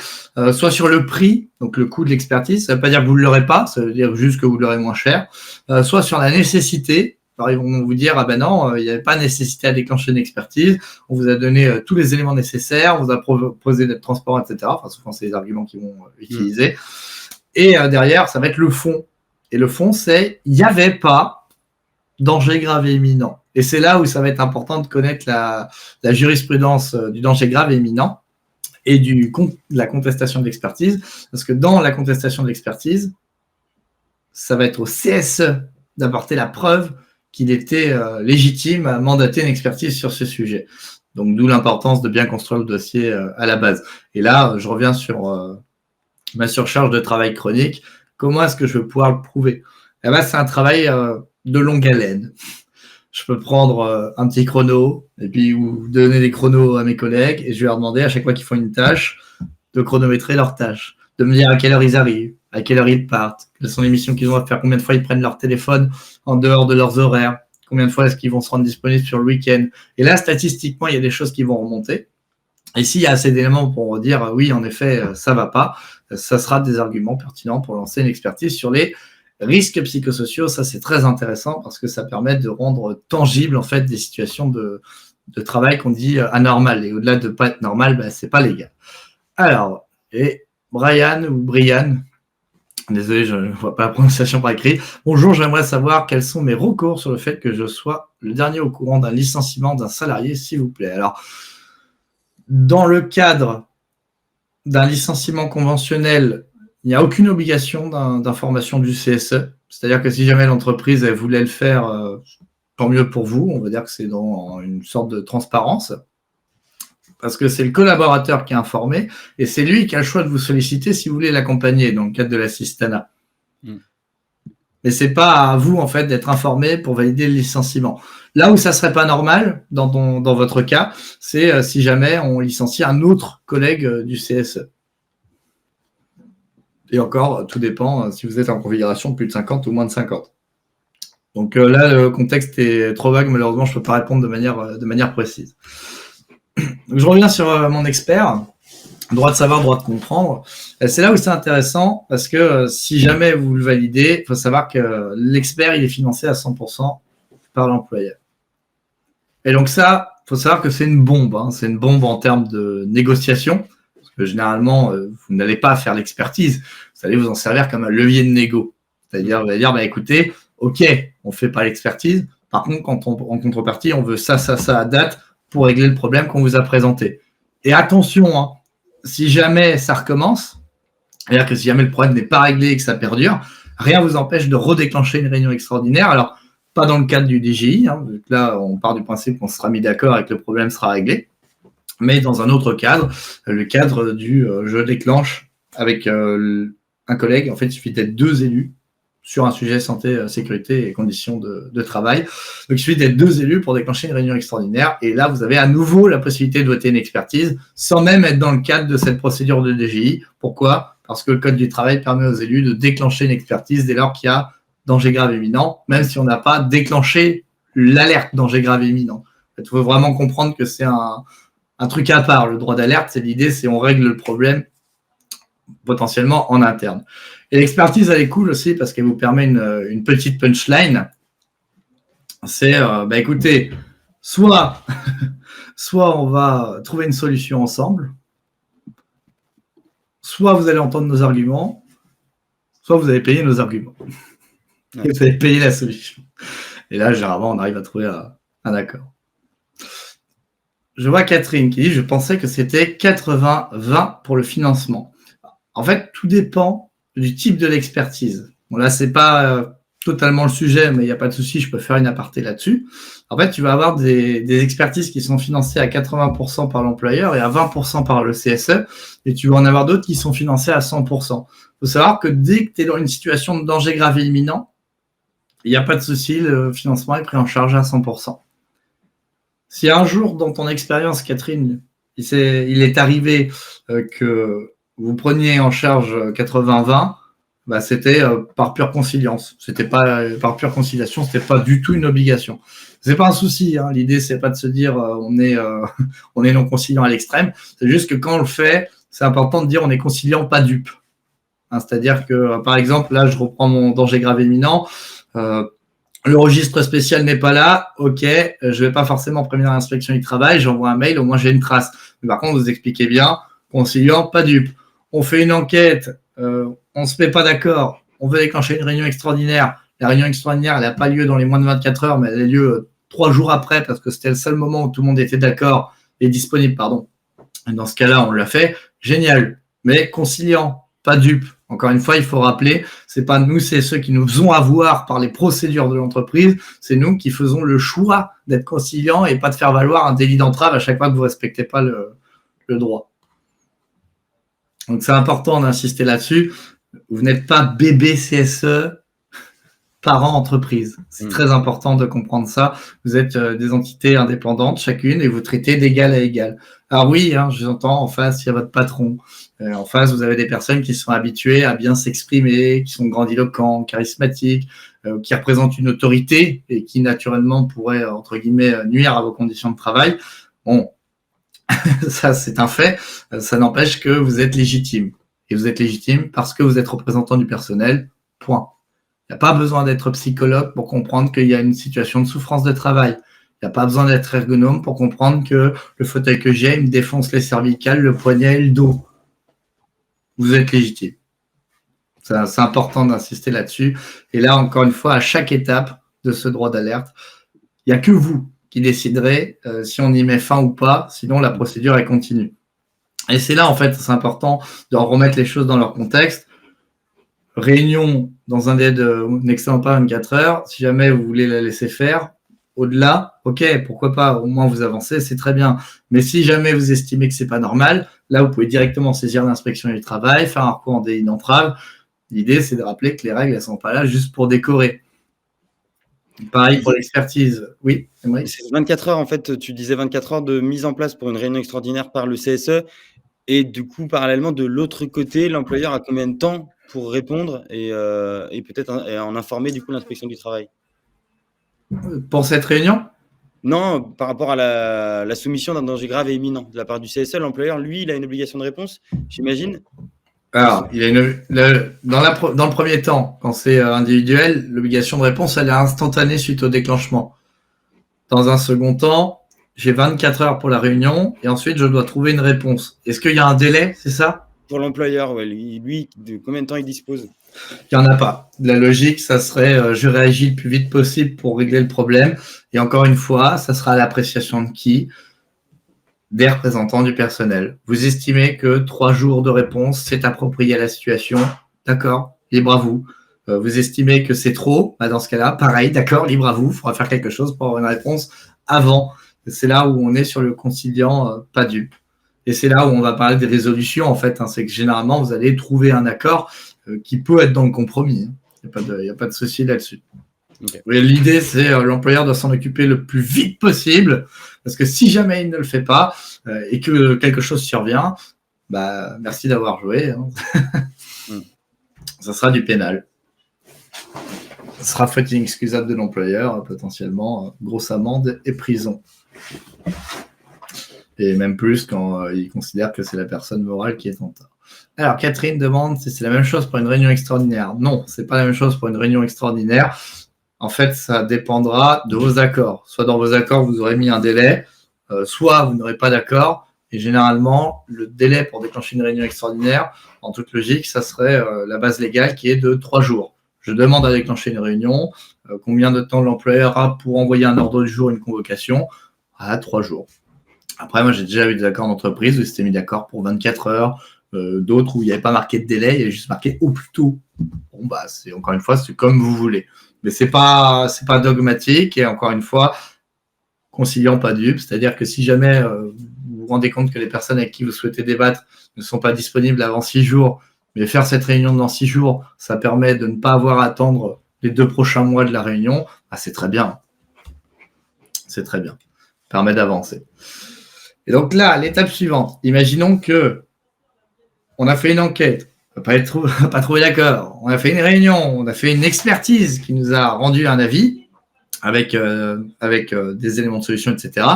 soit sur le prix, donc le coût de l'expertise, ça ne veut pas dire que vous ne l'aurez pas, ça veut dire juste que vous l'aurez moins cher, soit sur la nécessité. Alors, ils vont vous dire, non, il n'y avait pas nécessité à déclencher une expertise, on vous a donné tous les éléments nécessaires, on vous a proposé d'être transparent, etc. Enfin, souvent, c'est les arguments qu'ils vont utiliser. Et derrière, ça va être le fond. Et le fond, c'est il n'y avait pas danger grave et imminent. Et c'est là où ça va être important de connaître la jurisprudence du danger grave et imminent et de la contestation de l'expertise. Parce que dans la contestation de l'expertise, ça va être au CSE d'apporter la preuve qu'il était légitime à mandater une expertise sur ce sujet. Donc, d'où l'importance de bien construire le dossier à la base. Et là, je reviens sur ma surcharge de travail chronique. Comment est-ce que je vais pouvoir le prouver? Eh ben, c'est un travail de longue haleine. Je peux prendre un petit chrono et puis ou donner des chronos à mes collègues et je vais leur demander à chaque fois qu'ils font une tâche de chronométrer leur tâche, de me dire à quelle heure ils arrivent, à quelle heure ils partent, quelles sont les missions qu'ils ont à faire, combien de fois ils prennent leur téléphone en dehors de leurs horaires, combien de fois est-ce qu'ils vont se rendre disponibles sur le week-end. Et là, statistiquement, il y a des choses qui vont remonter. Et s'il y a assez d'éléments pour dire oui, en effet, ça va pas, ça sera des arguments pertinents pour lancer une expertise sur les risques psychosociaux. Ça, c'est très intéressant parce que ça permet de rendre tangible en fait des situations de travail qu'on dit anormales. Et au-delà de pas être normal, c'est pas légal. Alors, et Brian ou Brian, désolé, je ne vois pas la prononciation par écrit. Bonjour, j'aimerais savoir quels sont mes recours sur le fait que je sois le dernier au courant d'un licenciement d'un salarié, s'il vous plaît. Alors, dans le cadre d'un licenciement conventionnel, il n'y a aucune obligation d'information du CSE. C'est-à-dire que si jamais l'entreprise elle voulait le faire, tant mieux pour vous. On va dire que c'est dans une sorte de transparence. Parce que c'est le collaborateur qui est informé et c'est lui qui a le choix de vous solliciter si vous voulez l'accompagner dans le cadre de l'assistanat. Mais c'est pas à vous en fait d'être informé pour valider le licenciement. Là où ça serait pas normal dans votre cas, c'est si jamais on licencie un autre collègue du CSE. Et encore, tout dépend si vous êtes en configuration de plus de 50 ou moins de 50. Donc là, le contexte est trop vague, malheureusement, je ne peux pas répondre de manière précise. Donc, je reviens sur mon expert. Droit de savoir, droit de comprendre. C'est là où c'est intéressant parce que si jamais vous le validez, il faut savoir que l'expert, il est financé à 100% par l'employeur. Et donc ça, il faut savoir que c'est une bombe. Hein. C'est une bombe en termes de négociation. Parce que généralement, vous n'allez pas faire l'expertise. Vous allez vous en servir comme un levier de négo. C'est-à-dire, vous allez dire, écoutez, ok, on ne fait pas l'expertise. Par contre, en contrepartie, on veut ça à date pour régler le problème qu'on vous a présenté. Et attention, hein, si jamais ça recommence, c'est-à-dire que si jamais le problème n'est pas réglé et que ça perdure, rien ne vous empêche de redéclencher une réunion extraordinaire. Alors, pas dans le cadre du DGI, hein, là, on part du principe qu'on sera mis d'accord et que le problème sera réglé, mais dans un autre cadre, le cadre du je déclenche avec un collègue. En fait, il suffit d'être 2 élus sur un sujet santé, sécurité et conditions de travail. Donc, il suffit d'être 2 élus pour déclencher une réunion extraordinaire. Et là, vous avez à nouveau la possibilité de voter une expertise sans même être dans le cadre de cette procédure de DGI. Pourquoi ? Parce que le Code du travail permet aux élus de déclencher une expertise dès lors qu'il y a danger grave imminent, même si on n'a pas déclenché l'alerte danger grave imminent. Il faut vraiment comprendre que c'est un truc à part. Le droit d'alerte, c'est l'idée, c'est on règle le problème potentiellement en interne. Et l'expertise, elle est cool aussi parce qu'elle vous permet une petite punchline. C'est, écoutez, soit on va trouver une solution ensemble, soit vous allez entendre nos arguments, soit vous allez payer nos arguments. Et vous allez payer la solution. Et là, généralement, on arrive à trouver un accord. Je vois Catherine qui dit « Je pensais que c'était 80-20 pour le financement ». En fait, tout dépend du type de l'expertise. Bon, là, c'est pas totalement le sujet, mais il n'y a pas de souci, je peux faire une aparté là-dessus. En fait, tu vas avoir des expertises qui sont financées à 80% par l'employeur et à 20% par le CSE, et tu vas en avoir d'autres qui sont financées à 100%. Il faut savoir que dès que tu es dans une situation de danger grave et imminent, il n'y a pas de souci, le financement est pris en charge à 100%. Si un jour, dans ton expérience, Catherine, il est arrivé que vous preniez en charge 80-20, c'était par pure conciliance. C'était pas par pure conciliation, c'était pas du tout une obligation. C'est pas un souci. Hein. L'idée, c'est pas de se dire on est non conciliant à l'extrême. C'est juste que quand on le fait, c'est important de dire on est conciliant, pas dupe. Hein, c'est-à-dire que, par exemple, là, je reprends mon danger grave imminent. Le registre spécial n'est pas là, ok, je vais pas forcément prévenir l'inspection du travail, j'envoie un mail, au moins j'ai une trace. Mais par contre, vous expliquez bien, conciliant, pas dupe. On fait une enquête, on on ne se met pas d'accord, on veut déclencher une réunion extraordinaire. La réunion extraordinaire, elle n'a pas lieu dans les moins de 24 heures, mais elle a lieu 3 jours après parce que c'était le seul moment où tout le monde était d'accord et disponible, pardon. Et dans ce cas-là, on l'a fait. Génial, mais conciliant, pas dupe. Encore une fois, il faut rappeler, c'est pas nous, c'est ceux qui nous faisons avoir par les procédures de l'entreprise. C'est nous qui faisons le choix d'être conciliant et pas de faire valoir un délit d'entrave à chaque fois que vous respectez pas le droit. Donc, c'est important d'insister là-dessus. Vous n'êtes pas bébé CSE, parent entreprise. C'est très important de comprendre ça. Vous êtes des entités indépendantes chacune et vous traitez d'égal à égal. Alors oui, je vous entends, en face, il y a votre patron. En face, vous avez des personnes qui sont habituées à bien s'exprimer, qui sont grandiloquents, charismatiques, qui représentent une autorité et qui, naturellement, pourraient, entre guillemets, nuire à vos conditions de travail. Bon, ça, c'est un fait. Ça n'empêche que vous êtes légitime. Et vous êtes légitime parce que vous êtes représentant du personnel, point. Il n'y a pas besoin d'être psychologue pour comprendre qu'il y a une situation de souffrance de travail. Il n'y a pas besoin d'être ergonome pour comprendre que le fauteuil que j'ai, il me défonce les cervicales, le poignet et le dos. Vous êtes légitime. C'est important d'insister là-dessus. Et là, encore une fois, à chaque étape de ce droit d'alerte, il n'y a que vous qui déciderez si on y met fin ou pas. Sinon, la procédure, elle continue. Et c'est là, en fait, c'est important de remettre les choses dans leur contexte. Réunion dans un délai de n'excédant pas 24 heures. Si jamais vous voulez la laisser faire, au-delà, ok, pourquoi pas, au moins vous avancez, c'est très bien. Mais si jamais vous estimez que c'est pas normal, là, vous pouvez directement saisir l'inspection du travail, faire un recours en délit d'entrave. L'idée, c'est de rappeler que les règles, elles sont pas là juste pour décorer. Pareil pour l'expertise. Oui, c'est 24 heures, en fait, tu disais 24 heures de mise en place pour une réunion extraordinaire par le CSE. Et du coup, parallèlement, de l'autre côté, l'employeur a combien de temps pour répondre et peut-être en informer du coup l'inspection du travail? Pour cette réunion? Non, par rapport à la soumission d'un danger grave et imminent de la part du CSE, l'employeur, lui, il a une obligation de réponse, j'imagine. Alors, il a dans le premier temps, quand c'est individuel, l'obligation de réponse, elle est instantanée suite au déclenchement. Dans un second temps, j'ai 24 heures pour la réunion et ensuite, je dois trouver une réponse. Est-ce qu'il y a un délai, c'est ça? Pour l'employeur, ouais, lui, de combien de temps il dispose? Il n'y en a pas. La logique, ça serait je réagis le plus vite possible pour régler le problème. Et encore une fois, ça sera à l'appréciation de qui? Des représentants du personnel. Vous estimez que 3 jours de réponse, c'est approprié à la situation? D'accord, libre à vous. Vous estimez que c'est trop? Dans ce cas-là, pareil, d'accord, libre à vous. Il faudra faire quelque chose pour avoir une réponse avant. C'est là où on est sur le conciliant pas dupe. Et c'est là où on va parler des résolutions, en fait. C'est que généralement, vous allez trouver un accord qui peut être dans le compromis. Il n'y a pas de souci là-dessus. Okay. L'idée, c'est l'employeur doit s'en occuper le plus vite possible, parce que si jamais il ne le fait pas et que quelque chose survient, merci d'avoir joué. Ça sera du pénal. Ça sera faute inexcusable de l'employeur, potentiellement grosse amende et prison. Et même plus quand il considère que c'est la personne morale qui est en tort. Alors, Catherine demande si c'est la même chose pour une réunion extraordinaire. Non, c'est pas la même chose pour une réunion extraordinaire. En fait, ça dépendra de vos accords. Soit dans vos accords, vous aurez mis un délai, soit vous n'aurez pas d'accord. Et généralement, le délai pour déclencher une réunion extraordinaire, en toute logique, ça serait la base légale qui est de 3 jours. Je demande à déclencher une réunion. Combien de temps l'employeur a pour envoyer un ordre du jour, une convocation? 3 jours. Après, moi, j'ai déjà eu des accords d'entreprise où c'était mis d'accord pour 24 heures. D'autres où il n'y avait pas marqué de délai, il y avait juste marqué au plus tôt. Bon, c'est encore une fois, c'est comme vous voulez. Mais c'est pas dogmatique et encore une fois, conciliant pas dupe. C'est-à-dire que si jamais vous vous rendez compte que les personnes avec qui vous souhaitez débattre ne sont pas disponibles avant 6 jours, mais faire cette réunion dans 6 jours, ça permet de ne pas avoir à attendre les 2 prochains mois de la réunion, c'est très bien. C'est très bien. Ça permet d'avancer. Et donc là, l'étape suivante, imaginons que on a fait une enquête, on n'a pas trouvé d'accord, on a fait une réunion, on a fait une expertise qui nous a rendu un avis avec des éléments de solution, etc.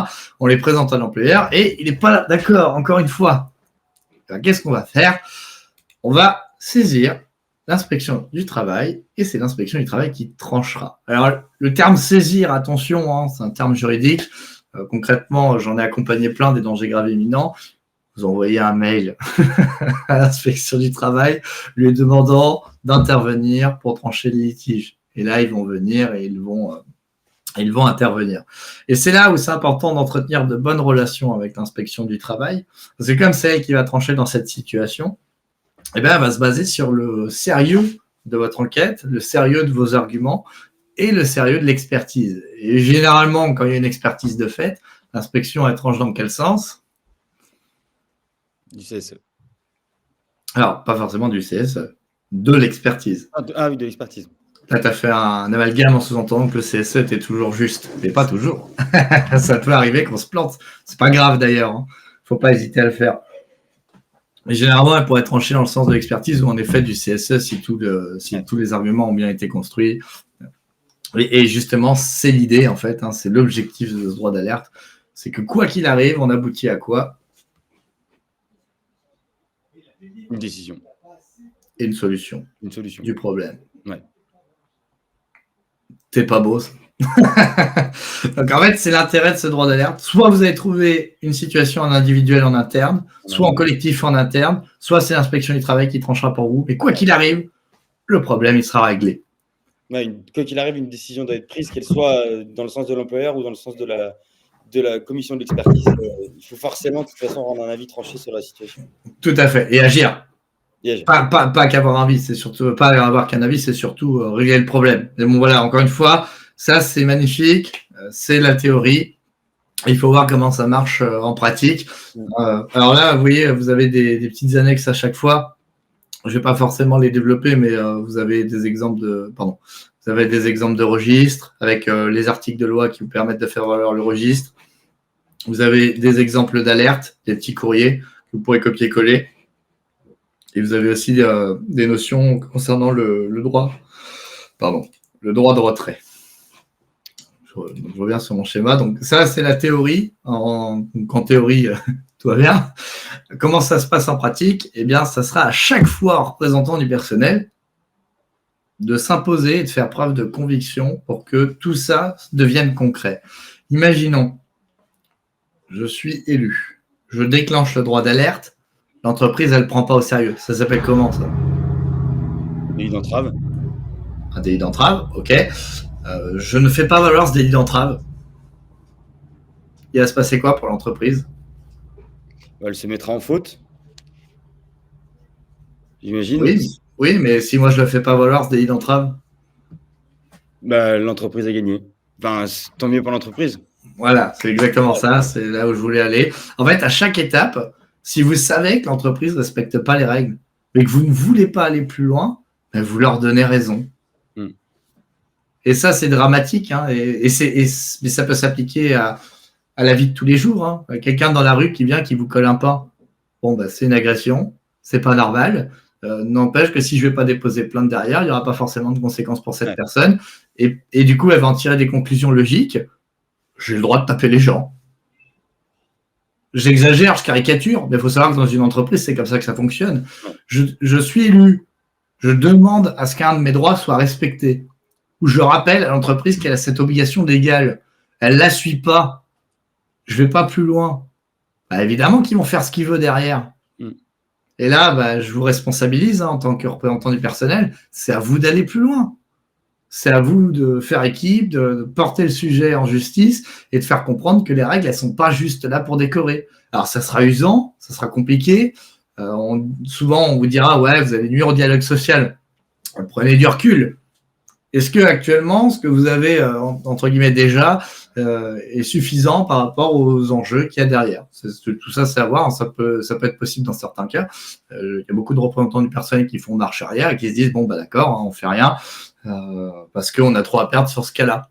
On les présente à l'employeur et il n'est pas d'accord, encore une fois. Alors, qu'est-ce qu'on va faire? On va saisir l'inspection du travail et c'est l'inspection du travail qui tranchera. Alors, le terme saisir, attention, c'est un terme juridique. Concrètement, j'en ai accompagné plein des dangers graves et imminents. vous envoyez un mail à l'inspection du travail lui demandant d'intervenir pour trancher le litige. Et là, ils vont venir et ils vont intervenir. Et c'est là où c'est important d'entretenir de bonnes relations avec l'inspection du travail, parce que comme c'est elle qui va trancher dans cette situation, eh bien, elle va se baser sur le sérieux de votre enquête, le sérieux de vos arguments et le sérieux de l'expertise. Et généralement, quand il y a une expertise de fait, l'inspection, elle tranche dans quel sens? Du CSE. Alors, pas forcément du CSE, de l'expertise. Ah oui, de l'expertise. Là, tu as fait un amalgame en sous-entendant que le CSE était toujours juste. Mais pas toujours. Ça peut arriver qu'on se plante. C'est pas grave d'ailleurs. Hein. Faut pas hésiter à le faire. Mais généralement, elle pourrait trancher dans le sens de l'expertise ou en effet du CSE si tous les arguments ont bien été construits. Et justement, c'est l'idée en fait. Hein, c'est l'objectif de ce droit d'alerte. C'est que quoi qu'il arrive, on aboutit à quoi? Une décision. Et une solution. Une solution. Du problème. Ouais. C'est pas beau ça. Donc en fait, c'est l'intérêt de ce droit d'alerte. Soit vous avez trouvé une situation en individuel en interne, soit en collectif en interne, soit c'est l'inspection du travail qui tranchera pour vous. Mais quoi qu'il arrive, le problème, il sera réglé. Ouais, quoi qu'il arrive, une décision doit être prise, qu'elle soit dans le sens de l'employeur ou dans le sens de la commission de l'expertise. Il faut forcément, de toute façon, rendre un avis tranché sur la situation. Tout à fait. Et agir. Et agir. Pas qu'avoir un avis, c'est surtout pas avoir qu'un avis, c'est surtout régler le problème. Mais bon, voilà, encore une fois, ça c'est magnifique, c'est la théorie. Il faut voir comment ça marche en pratique. Alors là, vous voyez, vous avez des petites annexes à chaque fois. Je ne vais pas forcément les développer, mais vous avez des exemples de registres avec les articles de loi qui vous permettent de faire valoir le registre. Vous avez des exemples d'alerte, des petits courriers que vous pourrez copier-coller. Et vous avez aussi des notions concernant le droit de retrait. Je reviens sur mon schéma. Donc ça, c'est la théorie. En théorie, tout va bien. Comment ça se passe en pratique? Eh bien, ça sera à chaque fois en représentant du personnel de s'imposer et de faire preuve de conviction pour que tout ça devienne concret. Imaginons, je suis élu, je déclenche le droit d'alerte, l'entreprise, elle ne prend pas au sérieux. Ça s'appelle comment, ça? Délit d'entrave. Un délit d'entrave, ok. Je ne fais pas valoir ce délit d'entrave. Il va se passer quoi pour l'entreprise? Elle se mettra en faute. J'imagine. Oui, mais si moi je ne le fais pas valoir ce délit d'entrave, l'entreprise a gagné. Enfin, tant mieux pour l'entreprise. Voilà, c'est exactement ça. C'est là où je voulais aller. En fait, à chaque étape, si vous savez que l'entreprise ne respecte pas les règles, mais que vous ne voulez pas aller plus loin, vous leur donnez raison. Et ça, c'est dramatique. Hein, mais ça peut s'appliquer à la vie de tous les jours. Hein. Quelqu'un dans la rue qui vient, qui vous colle un pain. Bon, c'est une agression. C'est pas normal. N'empêche que si je ne vais pas déposer plainte derrière, il n'y aura pas forcément de conséquences pour cette personne. Et du coup, elle va en tirer des conclusions logiques. J'ai le droit de taper les gens. J'exagère, je caricature, mais il faut savoir que dans une entreprise, c'est comme ça que ça fonctionne. Je suis élu. Je demande à ce qu'un de mes droits soit respecté. Ou je rappelle à l'entreprise qu'elle a cette obligation légale. Elle ne la suit pas. Je ne vais pas plus loin. Évidemment qu'ils vont faire ce qu'ils veulent derrière. Et là, je vous responsabilise en tant que représentant du personnel. C'est à vous d'aller plus loin. C'est à vous de faire équipe, de porter le sujet en justice et de faire comprendre que les règles, elles ne sont pas juste là pour décorer. Alors, ça sera usant, ça sera compliqué. Souvent, on vous dira, ouais, vous allez nuire au dialogue social. Prenez du recul. Est-ce que actuellement, ce que vous avez, entre guillemets, déjà, est suffisant par rapport aux enjeux qu'il y a derrière? Tout ça, c'est à voir. Ça peut être possible dans certains cas. Il y a beaucoup de représentants du personnel qui font marche arrière et qui se disent, bon, d'accord, on ne fait rien. Parce qu'on a trop à perdre sur ce cas-là.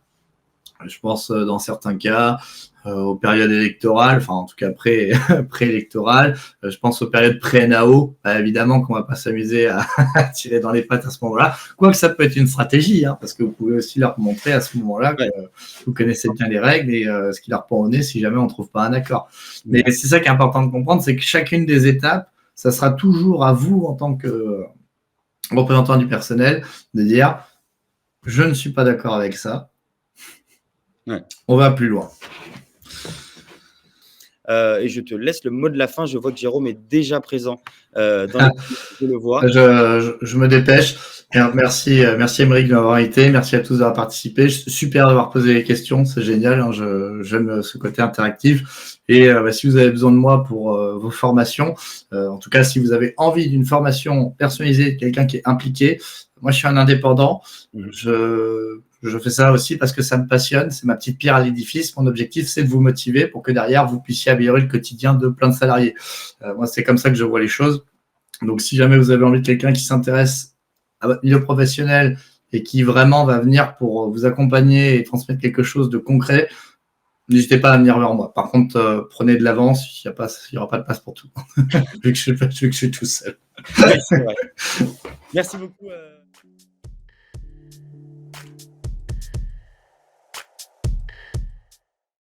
Je pense dans certains cas aux périodes électorales, enfin en tout cas pré-électorales, je pense aux périodes pré-NAO, évidemment qu'on ne va pas s'amuser à tirer dans les pattes à ce moment-là, quoique ça peut être une stratégie, parce que vous pouvez aussi leur montrer à ce moment-là que vous connaissez bien les règles et ce qui leur prend au nez si jamais on ne trouve pas un accord. Mais c'est ça qui est important de comprendre, c'est que chacune des étapes, ça sera toujours à vous en tant que représentant du personnel de dire je ne suis pas d'accord avec ça. On va plus loin. Et je te laisse le mot de la fin. Je vois que Jérôme est déjà présent dans les je le vois. Je me dépêche. Merci, merci Émeric de m'avoir invité. Merci à tous d'avoir participé. Super d'avoir posé les questions. C'est génial. Hein, j'aime ce côté interactif. Et si vous avez besoin de moi pour vos formations, en tout cas, si vous avez envie d'une formation personnalisée de quelqu'un qui est impliqué, moi, je suis un indépendant. Je fais ça aussi parce que ça me passionne. C'est ma petite pierre à l'édifice. Mon objectif, c'est de vous motiver pour que derrière, vous puissiez améliorer le quotidien de plein de salariés. Moi, c'est comme ça que je vois les choses. Donc, si jamais vous avez envie de quelqu'un qui s'intéresse à votre milieu professionnel et qui vraiment va venir pour vous accompagner et transmettre quelque chose de concret, n'hésitez pas à venir vers moi. Par contre, prenez de l'avance, il n'y aura pas de place pour tout, vu que je suis tout seul. Oui, c'est vrai. Merci beaucoup.